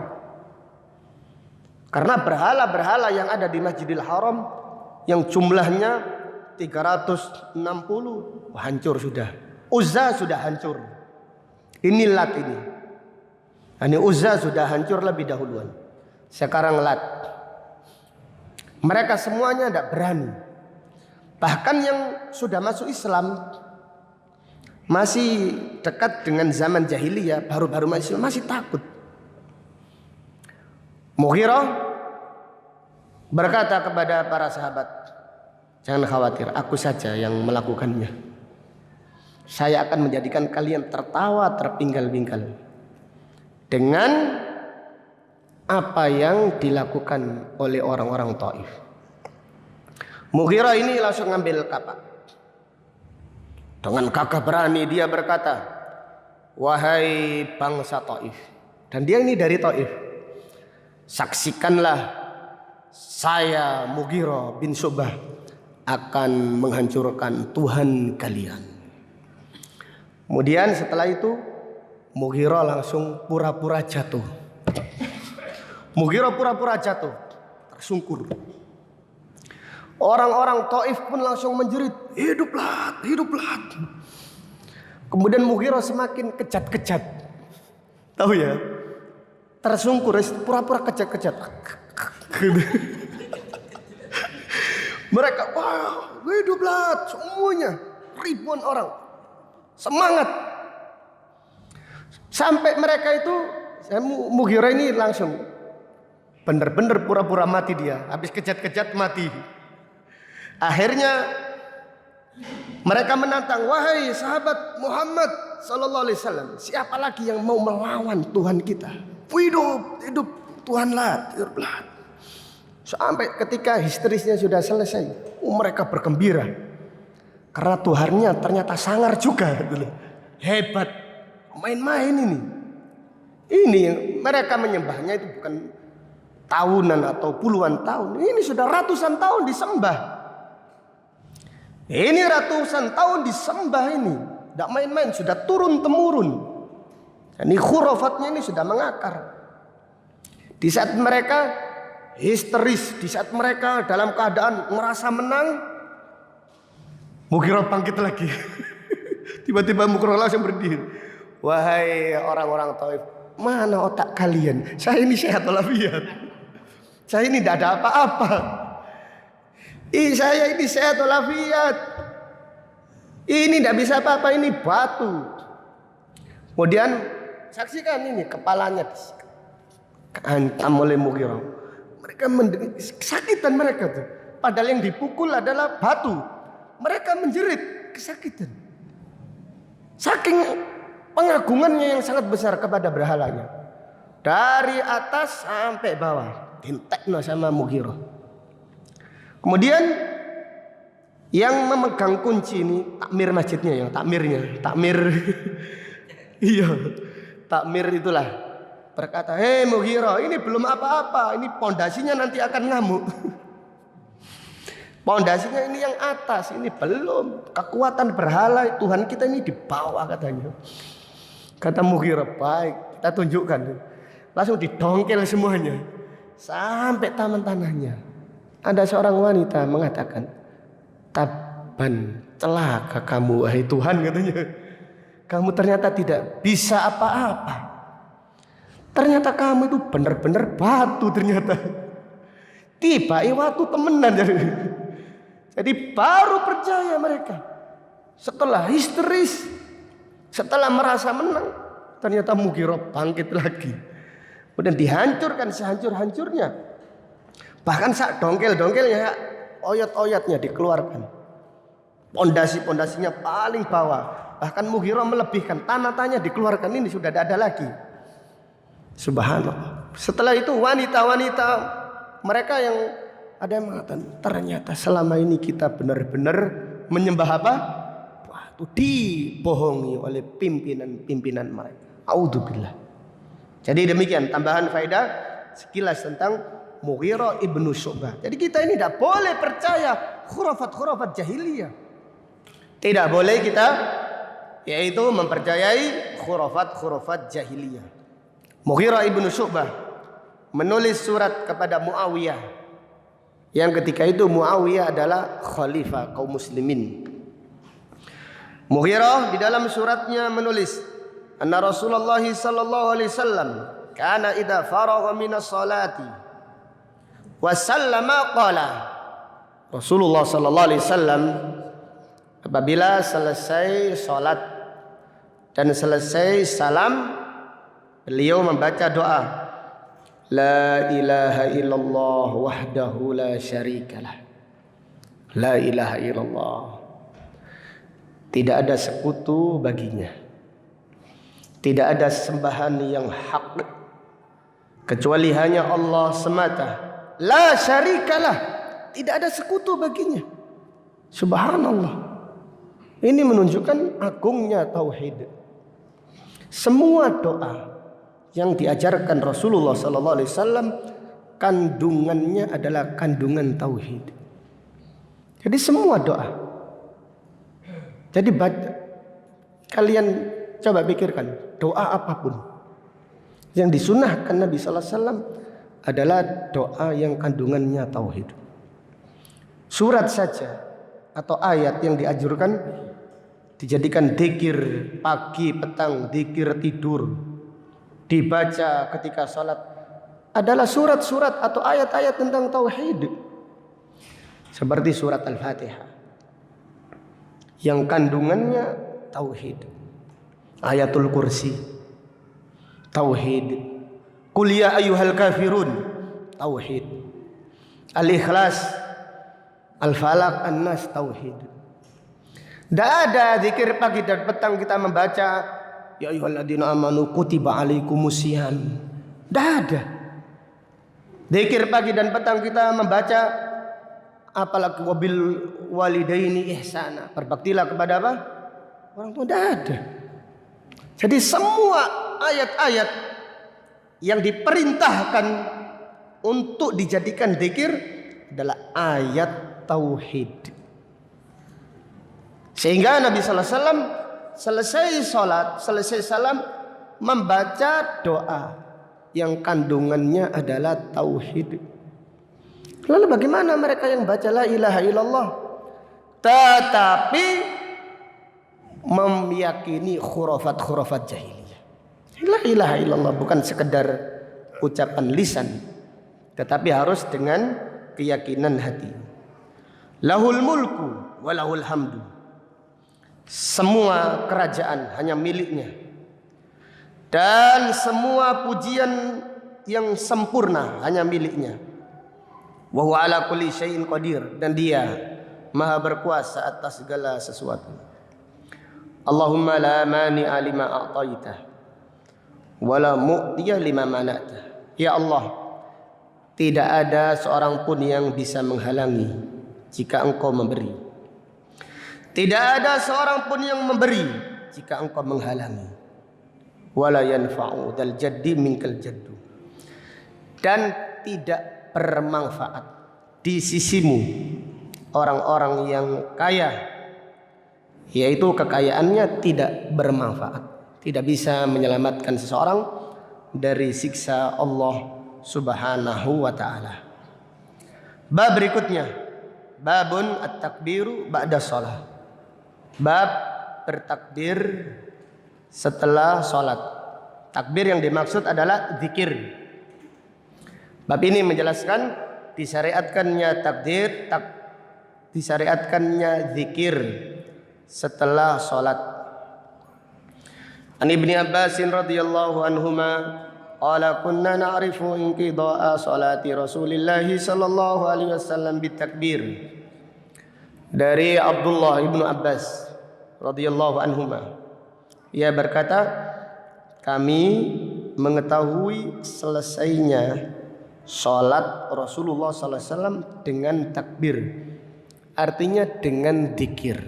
Karena berhala-berhala yang ada di Masjidil Haram yang jumlahnya 360 hancur sudah. Uzza sudah hancur. Ini Lat ini. Ini Uzza sudah hancur lebih dahuluan. Sekarang Lat. Mereka semuanya tidak berani. Bahkan yang sudah masuk Islam, masih dekat dengan zaman jahiliyah, baru-baru masuk Islam, masih takut. Mughirah berkata kepada para sahabat, "Jangan khawatir, aku saja yang melakukannya. Saya akan menjadikan kalian tertawa, terpinggal-pinggal dengan apa yang dilakukan oleh orang-orang Taif." Mughirah ini langsung ngambil kapak. Dengan gagah berani dia berkata, "Wahai bangsa Taif." Dan dia ini dari Taif. "Saksikanlah, saya Mughirah bin Syu'bah akan menghancurkan Tuhan kalian." Kemudian setelah itu Mughirah langsung pura-pura jatuh. Mughirah pura-pura jatuh, tersungkur. Orang-orang Taif pun langsung menjerit, "Hidup Lat, hidup Lat." Kemudian Mughirah semakin kejat-kejat. Tahu ya? Tersungkur, pura-pura kejat-kejat. Mereka, "Wah, hidup Lat." Semuanya, ribuan orang semangat. Sampai mereka itu, Mughirah ini langsung bener-bener pura-pura mati dia. Habis kejat-kejat mati. Akhirnya mereka menantang, "Wahai sahabat Muhammad Sallallahu Alaihi Wasallam, siapa lagi yang mau melawan Tuhan kita? Hidup, hidup Tuhan Lat, hidup Lat." Sampai ketika histerisnya sudah selesai, mereka bergembira karena Tuhannya ternyata sangar juga. Hebat, main-main ini. Ini mereka menyembahnya itu bukan tahunan atau puluhan tahun. Ini sudah ratusan tahun disembah. Ini ratusan tahun disembah ini. Tidak main-main, sudah turun-temurun. Ini khurafatnya ini sudah mengakar. Di saat mereka histeris, di saat mereka dalam keadaan merasa menang, Mughirah bangkit lagi. Tiba-tiba Mughirah langsung berdiri. "Wahai orang-orang Taif, mana otak kalian? Saya ini sehat walafiat. Saya ini tidak ada apa-apa. Saya ini sehat walafiat. Ini tidak bisa apa-apa, ini batu." Kemudian saksikan ini kepalanya dihantam oleh Mughirah. Mereka kesakitan mereka tuh. Padahal yang dipukul adalah batu. Mereka menjerit kesakitan. Saking pengagungannya yang sangat besar kepada berhalanya. Dari atas sampai bawah. Dintekno sama Mughirah. Kemudian Yang memegang kunci ini takmir masjidnya, yang takmirnya, takmir. Iya, takmir itulah berkata, hei Mughirah, ini belum apa-apa, ini pondasinya nanti akan ngamuk. Pondasinya ini yang atas, ini belum. Kekuatan berhala Tuhan kita ini di bawah katanya. Kata Mughirah, baik, kita tunjukkan. Langsung didongkel semuanya sampai taman tanahnya. Ada seorang wanita mengatakan, taban, celaka kamu wahai Tuhan katanya. Kamu ternyata tidak bisa apa-apa. Ternyata kamu itu benar-benar batu ternyata. Tiba waktu temenan jadi baru percaya mereka. Setelah histeris, setelah merasa menang, ternyata Mughirah bangkit lagi. Kemudian dihancurkan sehancur-hancurnya. Bahkan saat dongkel-dongkelnya, oyat-oyatnya dikeluarkan. Pondasi-pondasinya paling bawah. Bahkan Mughirah melebihkan, tanah-tanahnya dikeluarkan, ini sudah tidak ada lagi. Subhanallah. Setelah itu wanita-wanita mereka yang ada yang mengatakan, ternyata selama ini kita benar-benar menyembah apa? Batu, dibohongi oleh pimpinan-pimpinan mereka. A'udzubillah. Jadi demikian tambahan faedah sekilas tentang Mughirah ibnu Syu'bah. Jadi kita ini tidak boleh percaya khurafat-khurafat jahiliyah. Tidak boleh kita yaitu mempercayai khurafat-khurafat jahiliyah. Mughirah ibnu Syu'bah menulis surat kepada Muawiyah, yang ketika itu Muawiyah adalah khalifah kaum muslimin. Mughirah di dalam suratnya menulis, anna Rasulullah sallallahu alaihi wasallam kana idza faragha minas salati wa sallama qala. Rasulullah sallallahu alaihi wasallam apabila selesai salat dan selesai salam, beliau membaca doa, la ilaha illallah wahdahu la syarikalah. La ilaha illallah, tidak ada sekutu baginya, tidak ada sembahan yang hak kecuali hanya Allah semata. La syarikalah, tidak ada sekutu baginya. Subhanallah. Ini menunjukkan agungnya tauhid. Semua doa yang diajarkan Rasulullah sallallahu alaihi wasallam kandungannya adalah kandungan tauhid. Jadi semua doa. Jadi kalian coba pikirkan, doa apapun yang disunahkan Nabi sallallahu alaihi wasallam adalah doa yang kandungannya tauhid. Surat saja atau ayat yang dianjurkan dijadikan dzikir pagi, petang, dzikir tidur, dibaca ketika salat adalah surat-surat atau ayat-ayat tentang tauhid. Seperti surat Al-Fatihah yang kandungannya tauhid. Ayatul Kursi tauhid. Qul ya ayyuhal kafirun tauhid. Al-Ikhlas, Al-Falaq, An-Nas tauhid. Tidak ada zikir pagi dan petang kita membaca ya ayyuhalladzina amanu kutiba alaikumusiyam. Tidak ada. Zikir pagi dan petang kita membaca apalagi wabil walidaini ihsana. Berbaktilah kepada apa? Orang tua. Tidak ada. Jadi semua ayat-ayat yang diperintahkan untuk dijadikan zikir adalah ayat tauhid. Sehingga Nabi sallallahu alaihi wasallam selesai salat, selesai salam membaca doa yang kandungannya adalah tauhid. Lalu bagaimana mereka yang baca la ilaha illallah tetapi meyakini khurafat-khurafat jahiliyah? La ilaha illallah bukan sekedar ucapan lisan, tetapi harus dengan keyakinan hati. Lahul mulku wa lahul hamdu. Semua kerajaan hanya miliknya, dan semua pujian yang sempurna hanya miliknya. Wa huwa ala kulli syai'in qadir, dan dia maha berkuasa atas segala sesuatu. Allahumma la mani'a lima a'taitah wa la mu'tiya lima mana'tah. Ya Allah, tidak ada seorang pun yang bisa menghalangi jika Engkau memberi, Tidak ada seorang pun yang memberi jika engkau menghalangi. Wala yanfa'u dzal jaddi minkal jaddu. Dan tidak bermanfaat di sisimu orang-orang yang kaya, yaitu kekayaannya tidak bermanfaat, tidak bisa menyelamatkan seseorang dari siksa Allah Subhanahu wa ta'ala. Bab berikutnya, babun at-takbiru ba'da shalah. Bab bertakbir setelah sholat. Takbir yang dimaksud adalah zikir. Bab ini menjelaskan disyariatkannya disyariatkannya zikir setelah sholat. An Ibnu Abbas radhiyallahu anhuma qala kunna na'rifu inqida'a salati Rasulillah sallallahu alaihi wasallam bitakbir. Dari Abdullah Ibnu Abbas radhiyallahu anhuma, ia berkata, kami mengetahui selesainya salat Rasulullah sallallahu alaihi wasallam dengan takbir, artinya dengan dzikir.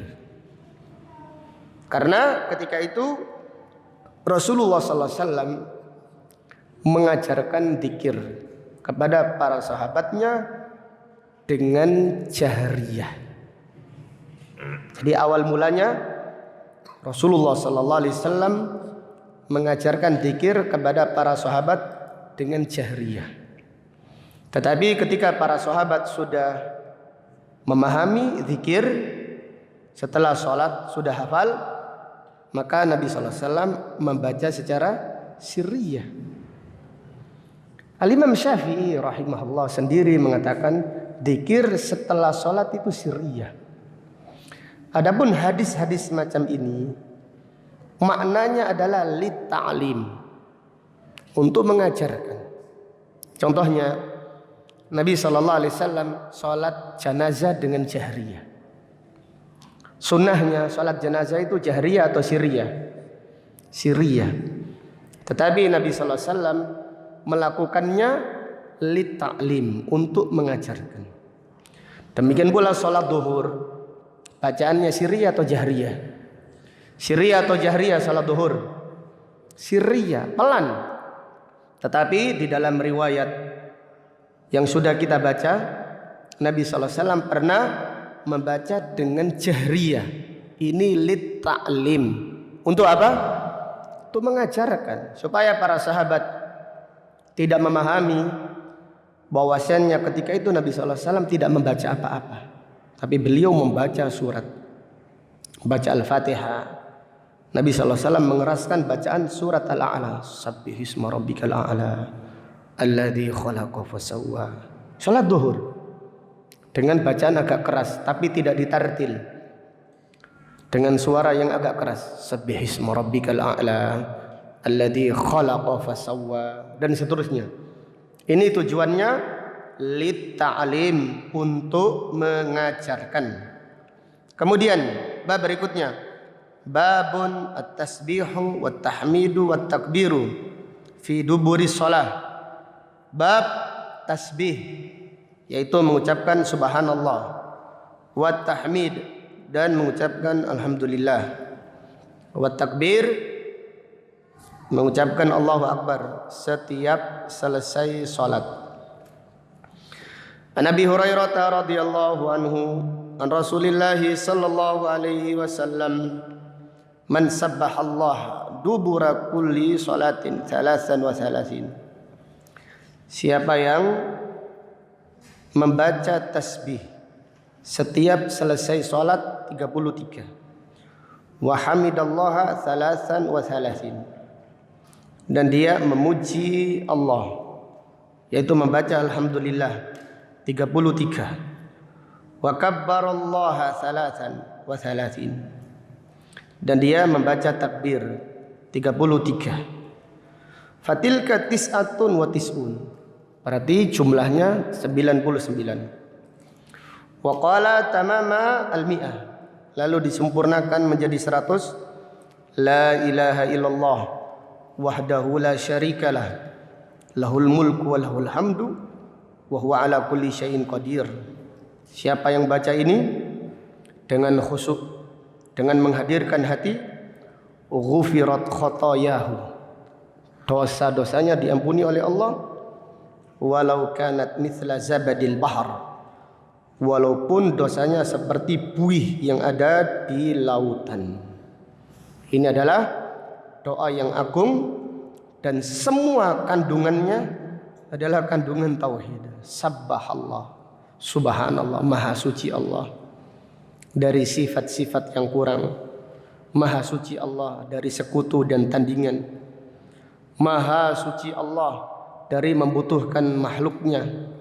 Karena ketika itu Rasulullah sallallahu alaihi wasallam mengajarkan dzikir kepada para sahabatnya dengan jahriyah. Jadi awal mulanya Rasulullah sallallahu alaihi wasallam mengajarkan dzikir kepada para sahabat dengan jahriyah. Tetapi ketika para sahabat sudah memahami dzikir setelah sholat, sudah hafal, maka Nabi sallallahu alaihi wasallam membaca secara sirriyah. Al-Imam Syafi'i rahimahullah sendiri mengatakan dzikir setelah sholat itu sirriyah. Adapun hadis-hadis macam ini maknanya adalah lit ta'lim, untuk mengajarkan. Contohnya Nabi sallallahu alaihi wasallam salat janazah dengan jahriyah. Sunnahnya salat janazah itu jahriyah atau sirriyah? Sirriyah. Tetapi Nabi sallallahu alaihi wasallam melakukannya lit ta'lim, untuk mengajarkan. Demikian pula salat zuhur, bacaannya sirriyah atau jahriyah? Sirriyah atau jahriyah salat zuhur? Sirriyah, pelan. Tetapi di dalam riwayat yang sudah kita baca, Nabi sallallahu alaihi wasallam pernah membaca dengan jahriyah. Ini lit ta'lim. Untuk apa? Untuk mengajarkan, supaya para sahabat tidak memahami bahwasannya ketika itu Nabi sallallahu alaihi wasallam tidak membaca apa-apa, tapi beliau membaca surat, baca Al-Fatihah. Nabi sallallahu alaihi wasallam mengeraskan bacaan surat Al-A'la, sabbihisma rabbikal a'la alladzi khalaqa fasawwa. Salat zuhur dengan bacaan agak keras, tapi tidak ditartil, dengan suara yang agak keras, sabbihisma rabbikal a'la alladzi khalaqa fasawwa, dan seterusnya. Ini tujuannya lit ta'lim, untuk mengajarkan. Kemudian bab berikutnya, babun at-tasbihu wat tahmidu wat takbiru fi duburi shalah. Bab tasbih, yaitu mengucapkan subhanallah, wat tahmid, dan mengucapkan alhamdulillah, wat takbir, mengucapkan Allahu Akbar setiap selesai salat. An Abi Hurairah radhiyallahu anhu an Rasulillah sallallahu alaihi wasallam, man sabbaha Allah dubura kulli salatin 33. Siapa yang membaca tasbih setiap selesai salat 33, wa hamidallaha 33, dan dia memuji Allah, yaitu membaca alhamdulillah 33, wa kabbarallaha 33, dan dia membaca takbir 33. Fatilka tis'atun wa tis'un, berarti jumlahnya 99. Wa qala tamama al-mi'ah, lalu disempurnakan menjadi 100. La ilaha illallah wahdahu la syarikalah, lahul mulku wa lahul hamdu wa huwa ala kulli syai'in qadir. Siapa yang baca ini dengan khusyuk dengan menghadirkan hati, ghufirat khotoyahu, dosa-dosanya diampuni oleh Allah, walau kanat mithla zabadil bahar, walaupun dosanya seperti buih yang ada di lautan. Ini adalah doa yang agung dan semua kandungannya adalah kandungan tauhid. Sabbahallah, subhanallah, maha suci Allah dari sifat-sifat yang kurang, maha suci Allah dari sekutu dan tandingan, maha suci Allah dari membutuhkan makhluknya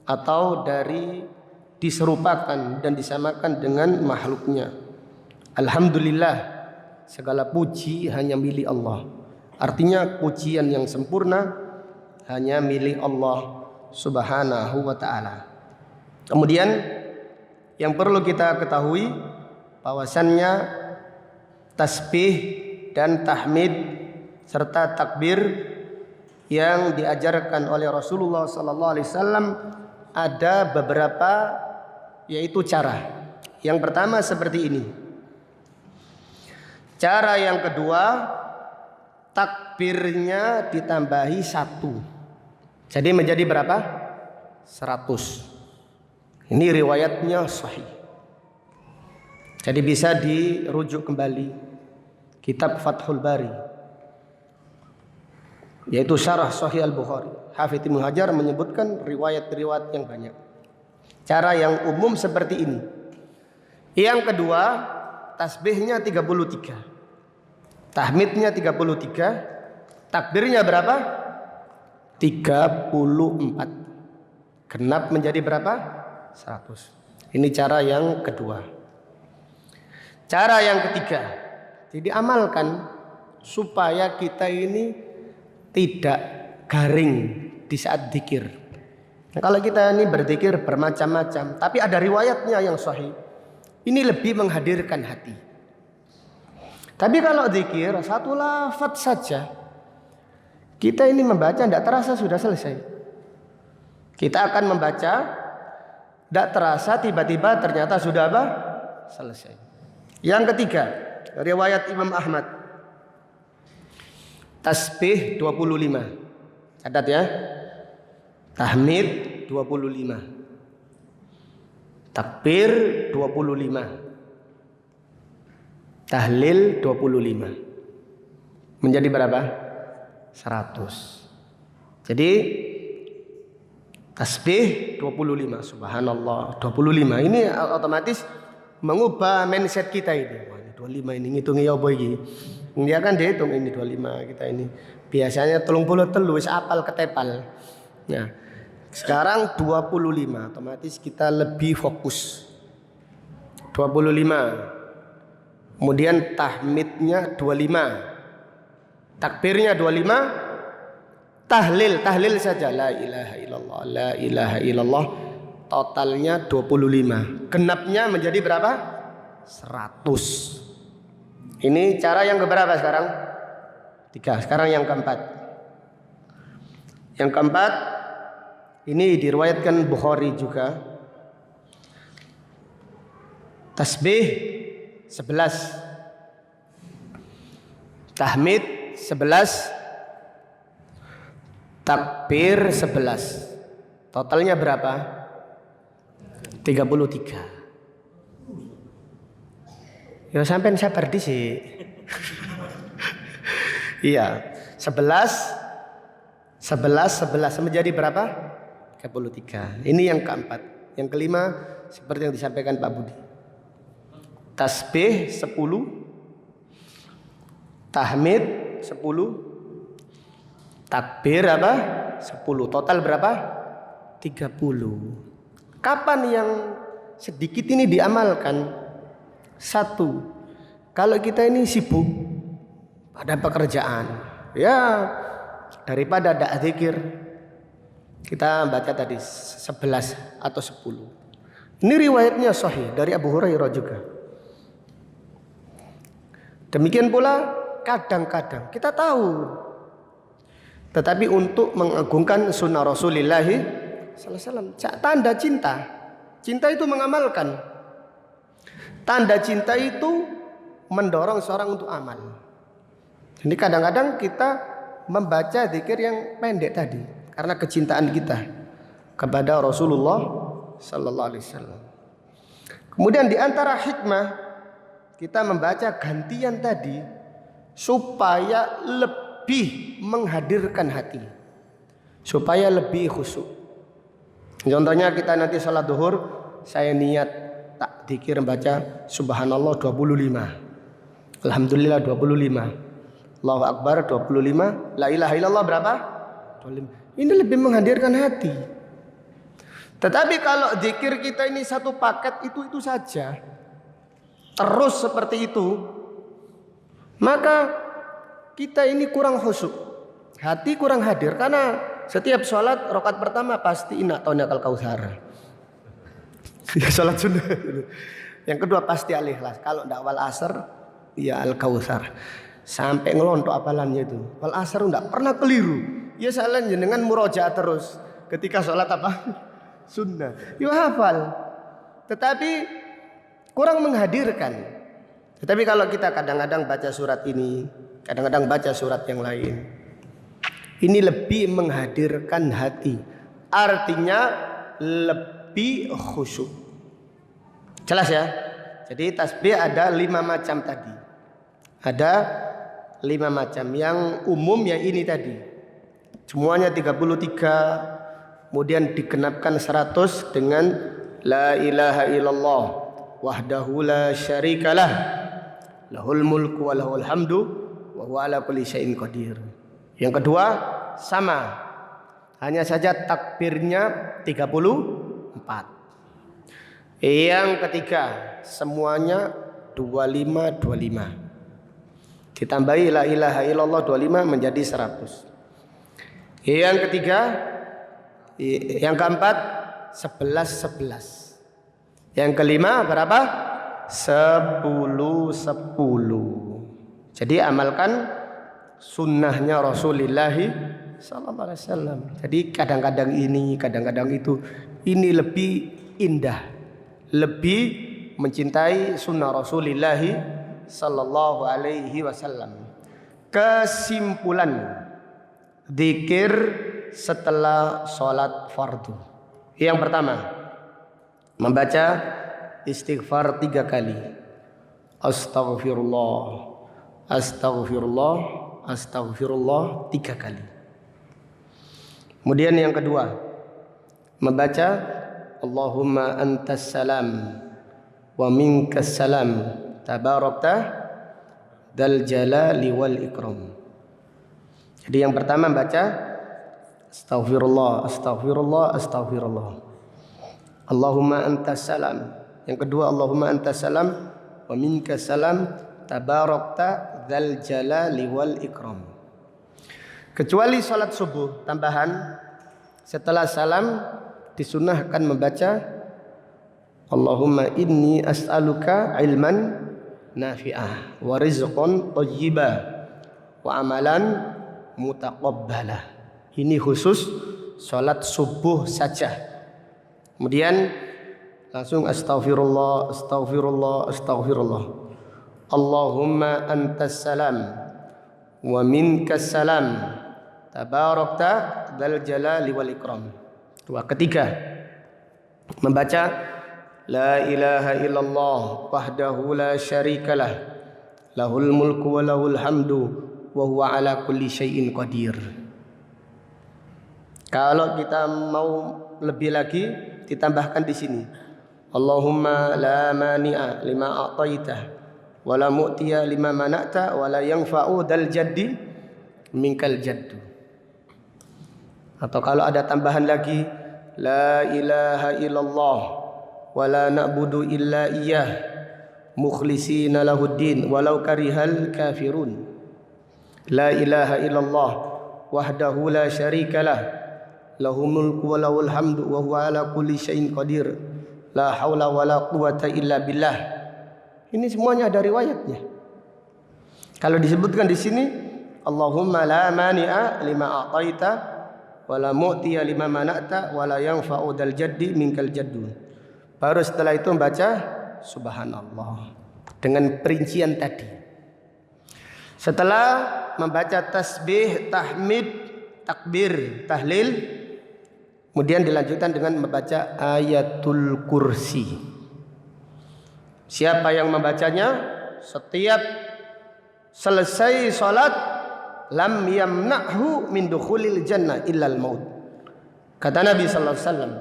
atau dari diserupakan dan disamakan dengan makhluknya. Alhamdulillah, segala puji hanya milik Allah. Artinya pujian yang sempurna hanya milik Allah Subhanahu wa ta'ala. Kemudian yang perlu kita ketahui bahwasannya tasbih dan tahmid serta takbir yang diajarkan oleh Rasulullah sallallahu alaihi wasallam ada beberapa, yaitu cara. Yang pertama seperti ini. Cara yang kedua, takbirnya ditambahi 1. Jadi menjadi berapa? 100. Ini riwayatnya sahih. Jadi bisa dirujuk kembali kitab Fathul Bari, yaitu Syarah Sahih Al-Bukhari. Hafidz Ibnu Hajar menyebutkan riwayat-riwayat yang banyak. Cara yang umum seperti ini. Yang kedua, tasbihnya 33, tahmidnya 33, takbirnya berapa? 34. Genap menjadi berapa? 100. Ini cara yang kedua. Cara yang ketiga, jadi amalkan supaya kita ini tidak garing di saat zikir. Nah, kalau kita ini berzikir bermacam-macam, tapi ada riwayatnya yang sahih, ini lebih menghadirkan hati. Tapi kalau zikir satu lafaz saja, kita ini membaca tidak terasa sudah selesai. Kita akan membaca, tidak terasa tiba-tiba ternyata sudah apa? Selesai. Yang ketiga, riwayat Imam Ahmad, tasbih 25. Catat ya. Tahmid 25. Takbir 25. Tahlil 25. Menjadi berapa? 100. Jadi tasbih 25, subhanallah 25. Ini otomatis mengubah mindset kita ini. Wah, ini 25 ini ngitungi apa iki? Dia kan dihitung ini 25 kita ini. Biasanya 33 wis apal ketepal. Nah, sekarang 25, otomatis kita lebih fokus. 25. Kemudian tahmidnya 25. Takbirnya 25. Tahlil saja la ilaha illallah, la ilaha illallah. Totalnya 25. Genapnya menjadi berapa? 100. Ini cara yang keberapa sekarang? 3. Sekarang yang keempat. Yang keempat ini diriwayatkan Bukhari juga. Tasbih 11, tahmid 11, takbir 11. Totalnya berapa? 33. Ya sampai sabar dhisik. Iya, 11 menjadi berapa? 33. Ini yang keempat. Yang kelima seperti yang disampaikan Pak Budi. Tasbih 10, tahmid 10, takbir apa? 10. Total berapa? 30. Kapan yang sedikit ini diamalkan? 1. Kalau kita ini sibuk pada pekerjaan, ya daripada tidak zikir, kita baca tadi 11 atau 10. Ini riwayatnya sahih dari Abu Hurairah juga. Demikian pula kadang-kadang kita tahu, tetapi untuk mengagungkan sunnah Rasulullah sallallahu alaihi wasallam, tanda cinta. Cinta itu mengamalkan. Tanda cinta itu mendorong seorang untuk amal. Jadi kadang-kadang kita membaca zikir yang pendek tadi karena kecintaan kita kepada Rasulullah sallallahu alaihi wasallam. Kemudian di antara hikmah kita membaca gantian tadi supaya lebih menghadirkan hati, supaya lebih khusyuk. Contohnya kita nanti salat zuhur, saya niat tak zikir membaca subhanallah 25, alhamdulillah 25, Allahu Akbar 25, la ilaha illallah berapa? 25. Ini lebih menghadirkan hati. Tetapi kalau zikir kita ini satu paket itu saja, terus seperti itu, maka kita ini kurang khusyuk, hati kurang hadir. Karena setiap sholat rakaat pertama pasti inna a'tainakal kautsar. Ya sholat sunnah. Yang kedua pasti al-ikhlas. Kalau tidak wal asr ya al-kautsar. Sampai ngelontok apalannya itu. Wal asr tidak pernah keliru. Ya salah jenengan murojaah terus ketika sholat apa? Sunnah. Ya hafal. Tetapi kurang menghadirkan. Tetapi kalau kita kadang-kadang baca surat ini, kadang-kadang baca surat yang lain, ini lebih menghadirkan hati. Artinya lebih khusyuk. Jelas ya? Jadi tasbih ada 5 macam tadi. Ada 5 macam. Yang umum ya ini tadi. Semuanya 33. Kemudian digenapkan 100 dengan la ilaha illallah wahdahu la syarikalah lahul mulku wa lahul hamdu wa huwa ala kulli syai'in qadir. Yang kedua sama, hanya saja takbirnya 34. Yang ketiga semuanya 25. Ditambahi la ilaha illallah 25 menjadi 100. Yang ketiga, yang keempat 11. Yang kelima berapa? 10. Jadi amalkan sunnahnya Rasulullah sallallahu alaihi wasallam. Jadi kadang-kadang ini, kadang-kadang itu, ini lebih indah, lebih mencintai sunnah Rasulullah sallallahu alaihi wasallam. Kesimpulan zikir setelah sholat fardu. Yang pertama, membaca istighfar 3 kali. Astaghfirullah, astaghfirullah, astaghfirullah 3 kali. Kemudian yang kedua, membaca Allahumma antas salam wa minkas salam tabarakta dzal jalali wal ikram. Jadi yang pertama baca astaghfirullah, astaghfirullah, astaghfirullah. Allahumma antas salam. Yang kedua Allahumma antas salam wa minkas salam tabarakta dzal jalali wal ikram. Kecuali salat subuh tambahan, setelah salam disunahkan membaca Allahumma inni as'aluka ilman nafi'ah wa rizqan thayyiba wa amalan mutaqabbalah. Ini khusus salat subuh saja. Kemudian langsung astaghfirullah, astaghfirullah, astaghfirullah. Allahumma antas salam wa minkas salam tabarakta dzal jalali wal ikram. Ketiga, membaca la ilaha illallah wahdahu la syarikalah lahul mulku wa lahul hamdu wa huwa ala kulli syai'in qadir. Kalau kita mau lebih lagi ditambahkan di sini Allahumma la mani'a lima a'taitah wa la mu'tiya lima mana'ta wa la yanfa'u dal jaddi minkal jaddu. Atau kalau ada tambahan lagi la ilaha illallah wa la na'budu illa iyyah mukhlishina lahuddin walau karihal kafirun. La ilaha illallah wahdahu la syarikalah lahul mulku wa lahul hamdu wa huwa ala kulli syai'in qadir. La haula wa la quwata illa billah. Ini semuanya ada riwayatnya. Kalau disebutkan di sini Allahumma la mani'a lima a'taita wa la mu'tiya lima mana'ta wa la yanfa'u dal jaddi minkal jaddu. Baru setelah itu membaca subhanallah. dengan perincian tadi. Setelah membaca tasbih, tahmid, takbir, tahlil, kemudian dilanjutkan dengan membaca ayatul kursi. Siapa yang membacanya setiap selesai salat, lam yamna'hu min dukhulil jannah illal maut. Kata Nabi sallallahu alaihi wasallam,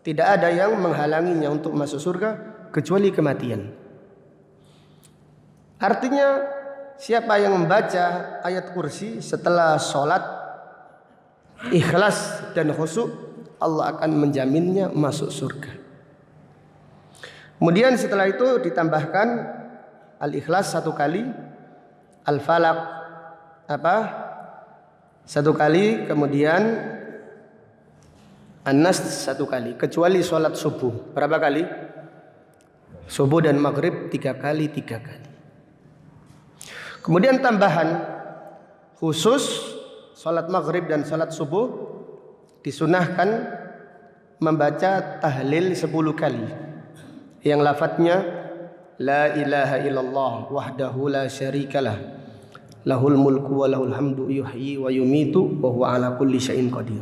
tidak ada yang menghalanginya untuk masuk surga kecuali kematian. Artinya siapa yang membaca ayat kursi setelah sholat ikhlas dan khusyuk, Allah akan menjaminnya masuk surga. Kemudian setelah itu ditambahkan al-ikhlas 1 kali, al-falaq satu kali, kemudian an-nas 1 kali, kecuali sholat subuh. Berapa kali? Subuh dan maghrib 3 kali. Kemudian tambahan khusus sholat maghrib dan sholat subuh disunahkan membaca tahlil 10 kali yang lafadznya la ilaha illallah wahdahu la syarikalah lahul mulku wa lahul hamdu yuhyi wa yumitu wa huwa ala kulli syai'in qadir.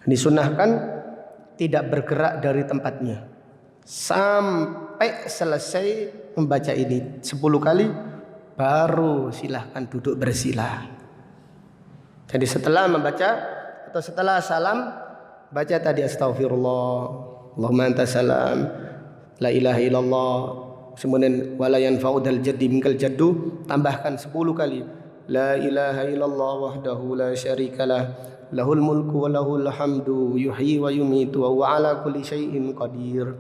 Disunahkan tidak bergerak dari tempatnya sampai selesai membaca ini 10 kali, baru silahkan duduk bersila. Jadi setelah membaca atau setelah salam, baca tadi astaghfirullah, Allahumma anta salam, la ilaha illallah, kemudian wala yanfa'u dzal jaddi minkal jaddu, tambahkan 10 kali, la ilaha illallah wahdahu la syarikalah lahul mulku wa lahul hamdu yuhyi wa yumitu wa huwa ala kulli syai'in qadir.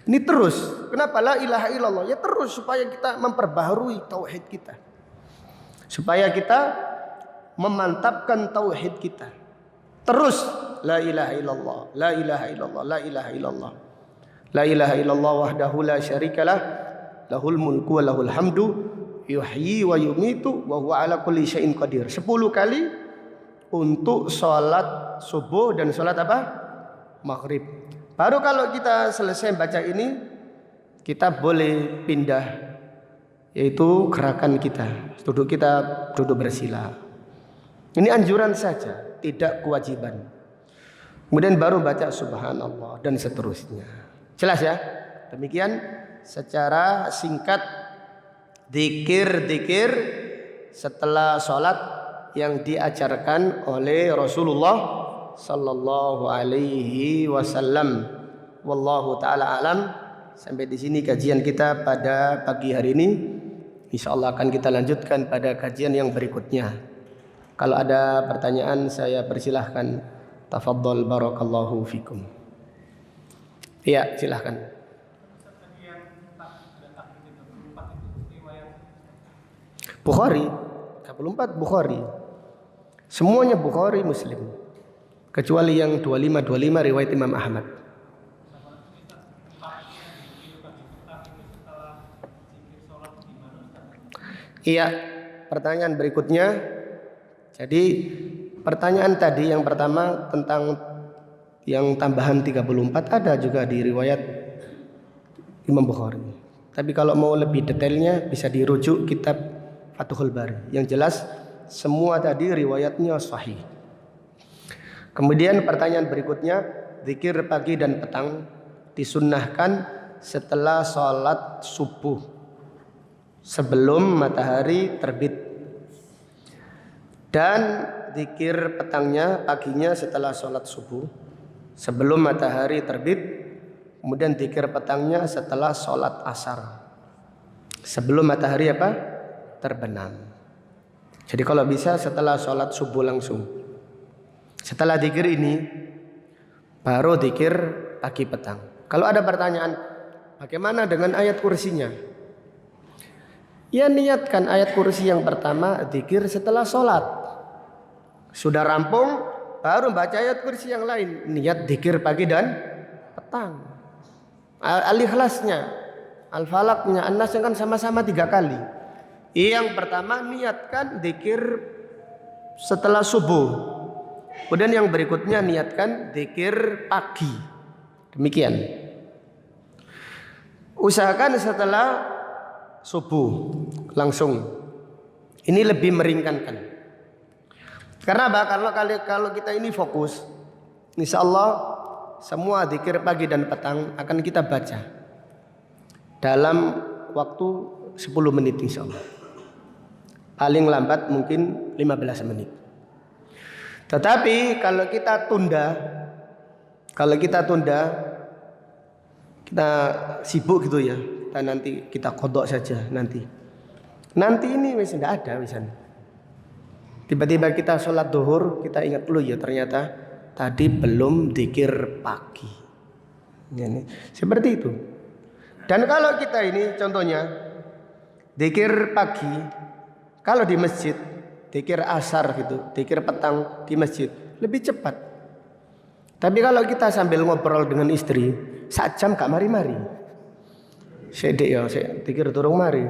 Ini terus. Kenapa la ilaha illallah? Ya terus supaya kita memperbaharui tauhid kita. Supaya kita memantapkan tauhid kita. Terus la ilaha illallah, la ilaha illallah, la ilaha illallah. La ilaha illallah wahdahu la syarikalah lahul mulku wa lahul hamdu yuhyi wa yumitu wa huwa ala kulli syai'in qadir. 10 kali untuk salat subuh dan salat maghrib. Baru kalau kita selesai baca ini, kita boleh pindah, yaitu gerakan kita. Duduk bersila. Ini anjuran saja, tidak kewajiban. Kemudian baru baca subhanallah dan seterusnya. Jelas ya? Demikian secara singkat zikir-zikir setelah sholat yang diajarkan oleh Rasulullah sallallahu alaihi wasallam. Wallahu taala alam. Sampai di sini kajian kita pada pagi hari ini. Insyaallah akan kita lanjutkan pada kajian yang berikutnya. Kalau ada pertanyaan saya persilahkan. Tafadhol barakallahu fikum. Iya, silahkan. Bukhari 34 Bukhari. Semuanya Bukhari Muslim. Kecuali yang 25 riwayat Imam Ahmad. Iya, pertanyaan berikutnya. Jadi pertanyaan tadi yang pertama tentang yang tambahan 34 ada juga di riwayat Imam Bukhari. Tapi kalau mau lebih detailnya bisa dirujuk kitab Fathul Bari. Yang jelas semua tadi riwayatnya sahih. Kemudian pertanyaan berikutnya, zikir pagi dan petang disunnahkan setelah sholat subuh sebelum matahari terbit, dan zikir petangnya paginya setelah sholat subuh sebelum matahari terbit, kemudian zikir petangnya setelah sholat asar sebelum matahari terbenam. Jadi kalau bisa setelah sholat subuh langsung. Setelah zikir ini baru zikir pagi petang. Kalau ada pertanyaan, bagaimana dengan ayat kursinya? Ya niatkan ayat kursi yang pertama zikir setelah sholat. Sudah rampung baru baca ayat kursi yang lain. Niat zikir pagi dan petang. Al-ikhlasnya, al-falaknya, an-nasnya kan sama-sama 3 kali. Yang pertama niatkan zikir setelah subuh. Kemudian yang berikutnya niatkan zikir pagi. Demikian. Usahakan setelah subuh langsung. Ini lebih meringankan. Karena apa? Kalau kita ini fokus, insya Allah semua zikir pagi dan petang akan kita baca dalam waktu 10 menit insya Allah. Paling lambat mungkin 15 menit. Tetapi kalau kita tunda, kita sibuk gitu ya, kita kodok saja nanti ini wis tidak ada wisan. Tiba-tiba kita sholat duhur, kita ingat dulu ya ternyata tadi belum zikir pagi. Ini seperti itu. Dan kalau kita ini contohnya zikir pagi, kalau di masjid, zikir asar gitu, zikir petang di masjid lebih cepat. Tapi kalau kita sambil ngobrol dengan istri, 1 jam gak mari-mari. Sedek ya, zikir durung mari.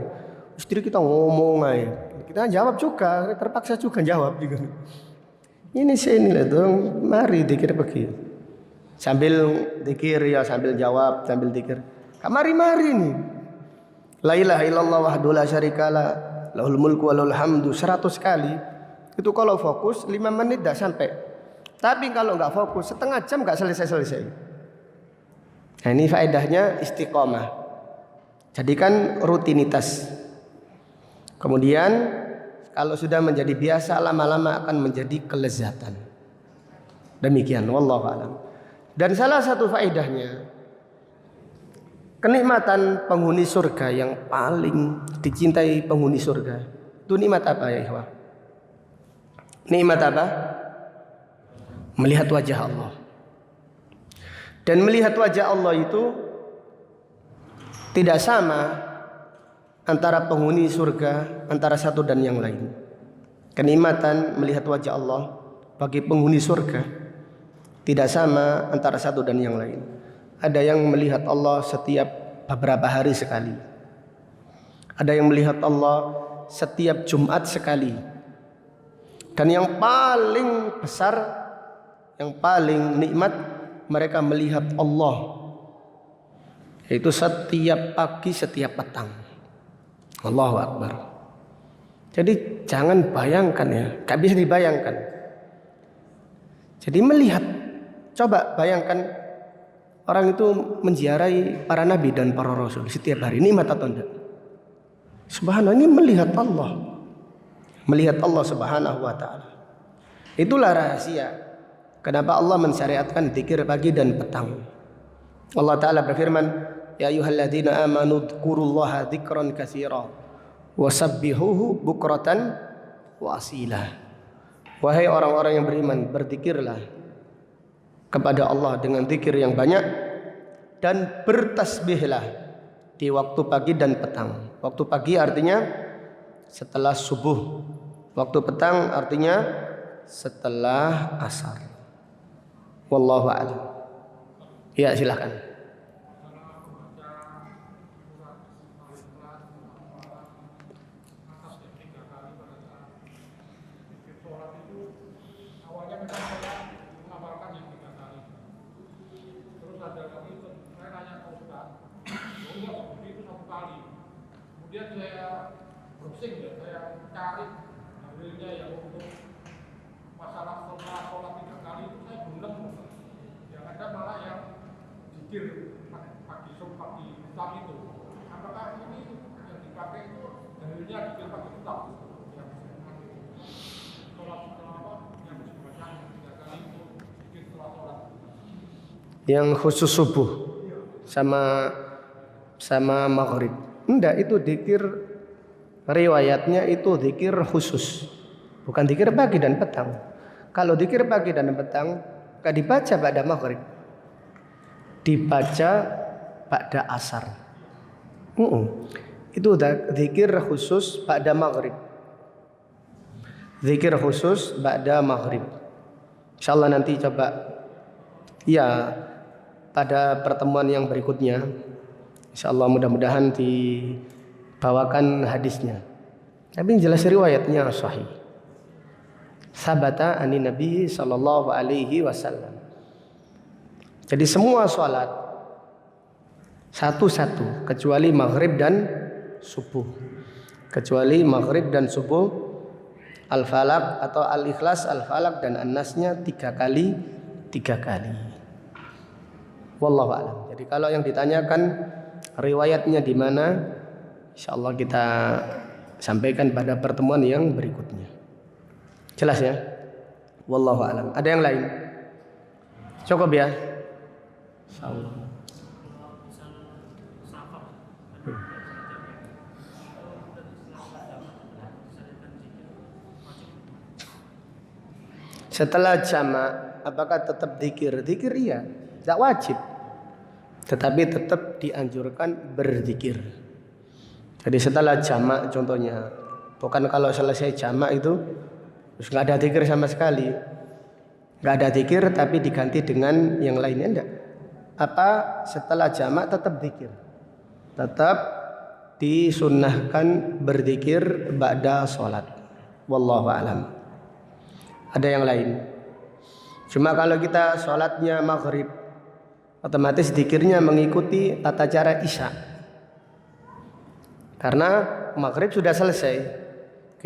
Istri kita ngomong aja, kita jawab juga, terpaksa juga jawab juga. Ini sini lah dong, mari zikir pagi. Sambil zikir ya, sambil jawab, sambil zikir. Gak mari-mari nih. La ilaha illallah wahdahu la syarikalah, lahul mulku wa lahul hamdu 100 kali. Itu kalau fokus 5 menit dah sampai. Tapi kalau enggak fokus setengah jam enggak selesai-selesai. Nah, ini faedahnya istiqomah. Jadikan rutinitas. Kemudian kalau sudah menjadi biasa, lama-lama akan menjadi kelezatan. Demikian wallahu a'lam. Dan salah satu faedahnya, kenikmatan penghuni surga yang paling dicintai penghuni surga itu nikmat apa ya ikhwah? Nikmat apa? Melihat wajah Allah. Dan melihat wajah Allah itu tidak sama antara penghuni surga, antara satu dan yang lain. Kenikmatan melihat wajah Allah bagi penghuni surga tidak sama antara satu dan yang lain. Ada yang melihat Allah setiap beberapa hari sekali. Ada yang melihat Allah setiap Jumat sekali. Dan yang paling besar, yang paling nikmat, mereka melihat Allah, yaitu setiap pagi, setiap petang. Allahu Akbar. Jadi jangan bayangkan ya, gak bisa dibayangkan. Jadi melihat, coba bayangkan orang itu menziarahi para nabi dan para rasul setiap hari, nikmat atau enggak? Subhanallah, ini melihat Allah. Melihat Allah Subhanahu wa taala. Itulah rahasia kenapa Allah mensyariatkan zikir pagi dan petang. Allah taala berfirman, ya ayyuhalladzina amanu dzkurullaha dzikran katsira wasabbihuhu bukratan wa asila. Wahai orang-orang yang beriman, berzikirlah kepada Allah dengan zikir yang banyak dan bertasbihlah di waktu pagi dan petang. Waktu pagi artinya setelah subuh, waktu petang artinya setelah asar. Wallahu a'lam. Ya, silakan. Kemudian saya browsing ya, saya cari dalilnya yang untuk masalah sholat 3 kali itu saya belum nemu. Yang ada malah yang zikir pagi petang itu. Apakah ini yang dipakai itu dalilnya zikir pagi petang? Yang sholat yang dibaca 3 kali itu zikir setelah sholat. Yang khusus subuh sama maghrib. Enggak, itu zikir riwayatnya itu zikir khusus. Bukan zikir pagi dan petang. Kalau zikir pagi dan petang enggak dibaca pada maghrib. Dibaca pada asar. Itu zikir khusus pada maghrib. Zikir khusus pada maghrib. Insyaallah nanti coba ya pada pertemuan yang berikutnya. InsyaAllah mudah-mudahan dibawakan hadisnya. Tapi yang jelas riwayatnya sahih. Sabata ani Nabi sallallahu alaihi wasallam. Jadi semua sholat satu-satu kecuali maghrib dan subuh. Kecuali maghrib dan subuh, al-falaq atau al-ikhlas, al-falaq dan an-nasnya 3 kali. Wallahu a'lam. Jadi kalau yang ditanyakan riwayatnya di mana, insyaallah kita sampaikan pada pertemuan yang berikutnya. Jelas ya? Wallahu a'lam. Ada yang lain? Cukup ya? Insyaallah. Setelah jamak, apakah tetap dzikir? Dzikir iya, tidak wajib. Tetapi tetap dianjurkan berzikir. Jadi setelah jamak contohnya, bukan kalau selesai jamak itu terus nggak ada dzikir sama sekali. Nggak ada dzikir tapi diganti dengan yang lainnya, enggak. Apa setelah jamak tetap dzikir. Tetap disunnahkan berzikir ba'da sholat. Wallahu a'lam. Ada yang lain. Cuma kalau kita sholatnya maghrib, otomatis dzikirnya mengikuti tata cara isya. Karena maghrib sudah selesai,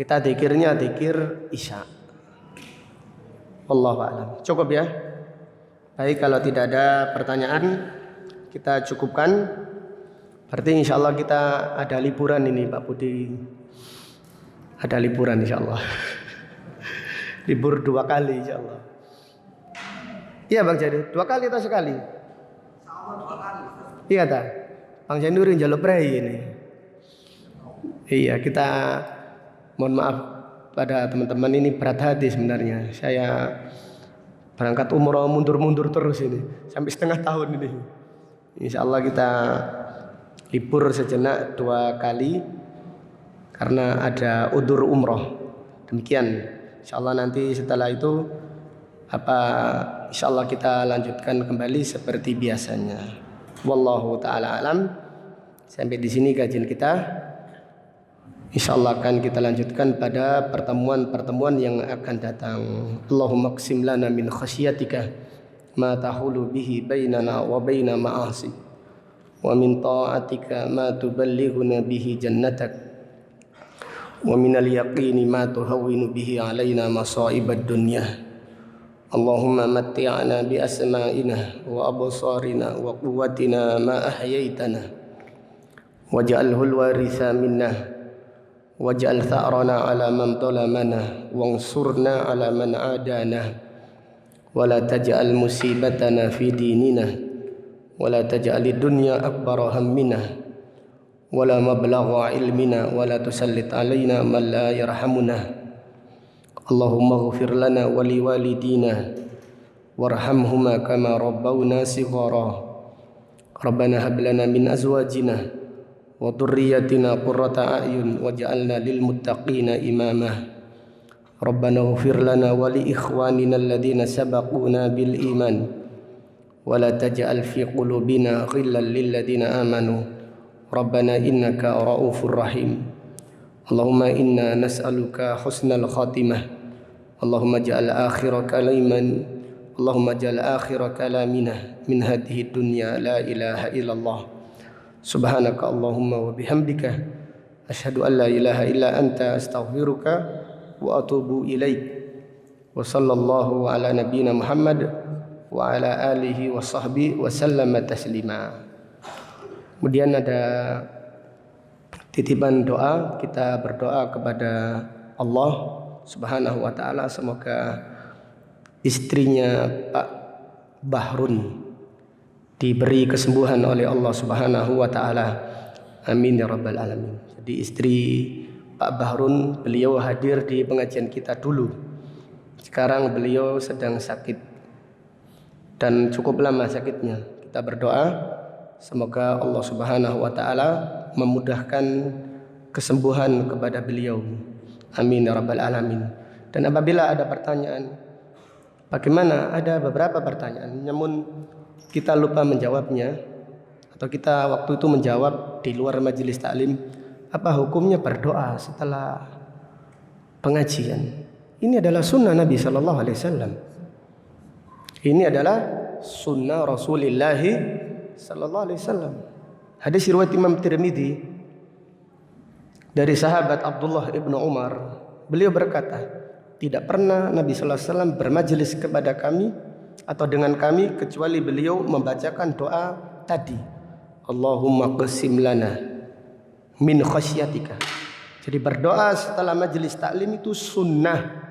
kita dzikirnya dzikir isya. Wallahu a'lam. Cukup ya. Baik, kalau tidak ada pertanyaan kita cukupkan. Berarti insya Allah kita ada liburan ini Pak Budi. Ada liburan insya Allah. Libur 2 kali insya Allah. Iya Bang Jadu, 2 kali atau sekali? Sama 2 kali. Iya tak? Bang Jandurin jalur prei ini. Iya, kita mohon maaf pada teman-teman, ini berat hati sebenarnya. Saya berangkat umroh mundur-mundur terus ini sampai setengah tahun ini. Insya Allah kita libur sejenak 2 kali karena ada udzur umroh. Demikian. Insya Allah nanti setelah itu insya Allah kita lanjutkan kembali seperti biasanya. Wallahu ta'ala alam. Sampai di sini kajian kita. Insya Allah akan kita lanjutkan pada pertemuan-pertemuan yang akan datang. Allahumma qsim lana min khasyatika ma tahulu bihi bainana wa baina ma'asi, wa min ta'atika ma tuballighuna bihi jannatak, wa minal yaqini ma tuhawwinu bihi alaina masa'ibad dunya. Allahumma matti'na bi asma'ina wa absarina wa quwwatina ma ahyaitana waj'alhu al-waritha minna waj'al tha'rana 'ala man zalamana wansurna 'ala man 'adana wa la taj'al musibatana fi dinina wa la taj'alid dunya akbara hammina wala mablagha ilmina wala tusallit alaina man la yarhamuna. Allahumma ighfir lana wa liwalidina warhamhuma kama rabbawna shighara. Rabbana hab lana min azwajina wa dhurriyyatina qurrata a'yun waj'alna lil muttaqina imama. Rabbana ighfir lana wa li ikhwanina alladhina sabaquna bil iman wa la taj'al fi qulubina ghillan lil ladzina amanu. Rabbana innaka ra'ufur rahim. Allahumma inna nas'aluka husnal khatimah. Allahumma ja'al akhira kalamina min hadhihi dunya la ilaha illallah. Subhanaka Allahumma wa bihamdika asyhadu an la ilaha illa anta astaghfiruka wa atubu ilaik. Wa sallallahu ala nabiyyina Muhammad wa ala alihi wa sahbihi wa sallama taslima. Kemudian ada titipan doa, kita berdoa kepada Allah Subhanahu wa taala semoga istrinya Pak Bahrun diberi kesembuhan oleh Allah Subhanahu wa taala. Amin ya rabbal alamin. Jadi istri Pak Bahrun, beliau hadir di pengajian kita dulu. Sekarang beliau sedang sakit dan cukup lama sakitnya. Kita berdoa semoga Allah Subhanahu wa taala memudahkan kesembuhan kepada beliau. Amin ya rabbal alamin. Dan apabila ada pertanyaan, bagaimana? Ada beberapa pertanyaan, namun kita lupa menjawabnya, atau kita waktu itu menjawab di luar majelis taklim. Apa hukumnya berdoa setelah pengajian? Ini adalah sunnah Nabi Sallallahu Alaihi Wasallam. Ini adalah sunnah Rasulullah Sallallahu Alaihi Wasallam. Hadis riwayat Imam Tirmidzi dari sahabat Abdullah ibnu Umar, beliau berkata, tidak pernah Nabi sallallahu alaihi wasallam bermajelis kepada kami atau dengan kami kecuali beliau membacakan doa tadi, Allahumma qsim lana min khasyatika. Jadi berdoa setelah majelis taklim itu sunnah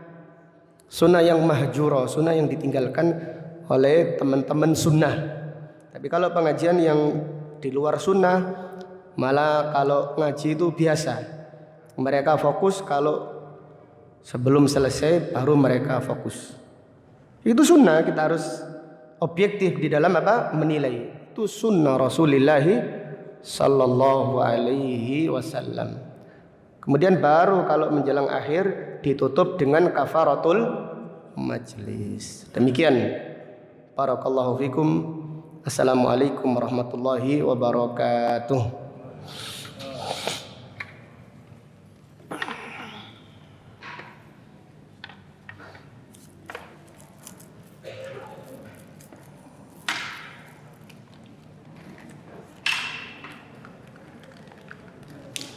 yang mahjura, sunnah yang ditinggalkan oleh teman-teman sunnah. Tapi kalau pengajian yang di luar sunnah, malah kalau ngaji itu biasa, mereka fokus kalau sebelum selesai baru mereka fokus. Itu sunnah, kita harus objektif di dalam menilai. Itu sunnah Rasulullah sallallahu alaihi wasallam. Kemudian baru kalau menjelang akhir ditutup dengan kafaratul majlis. Demikian. Barakallahu fikum. Assalamualaikum warahmatullahi wabarakatuh.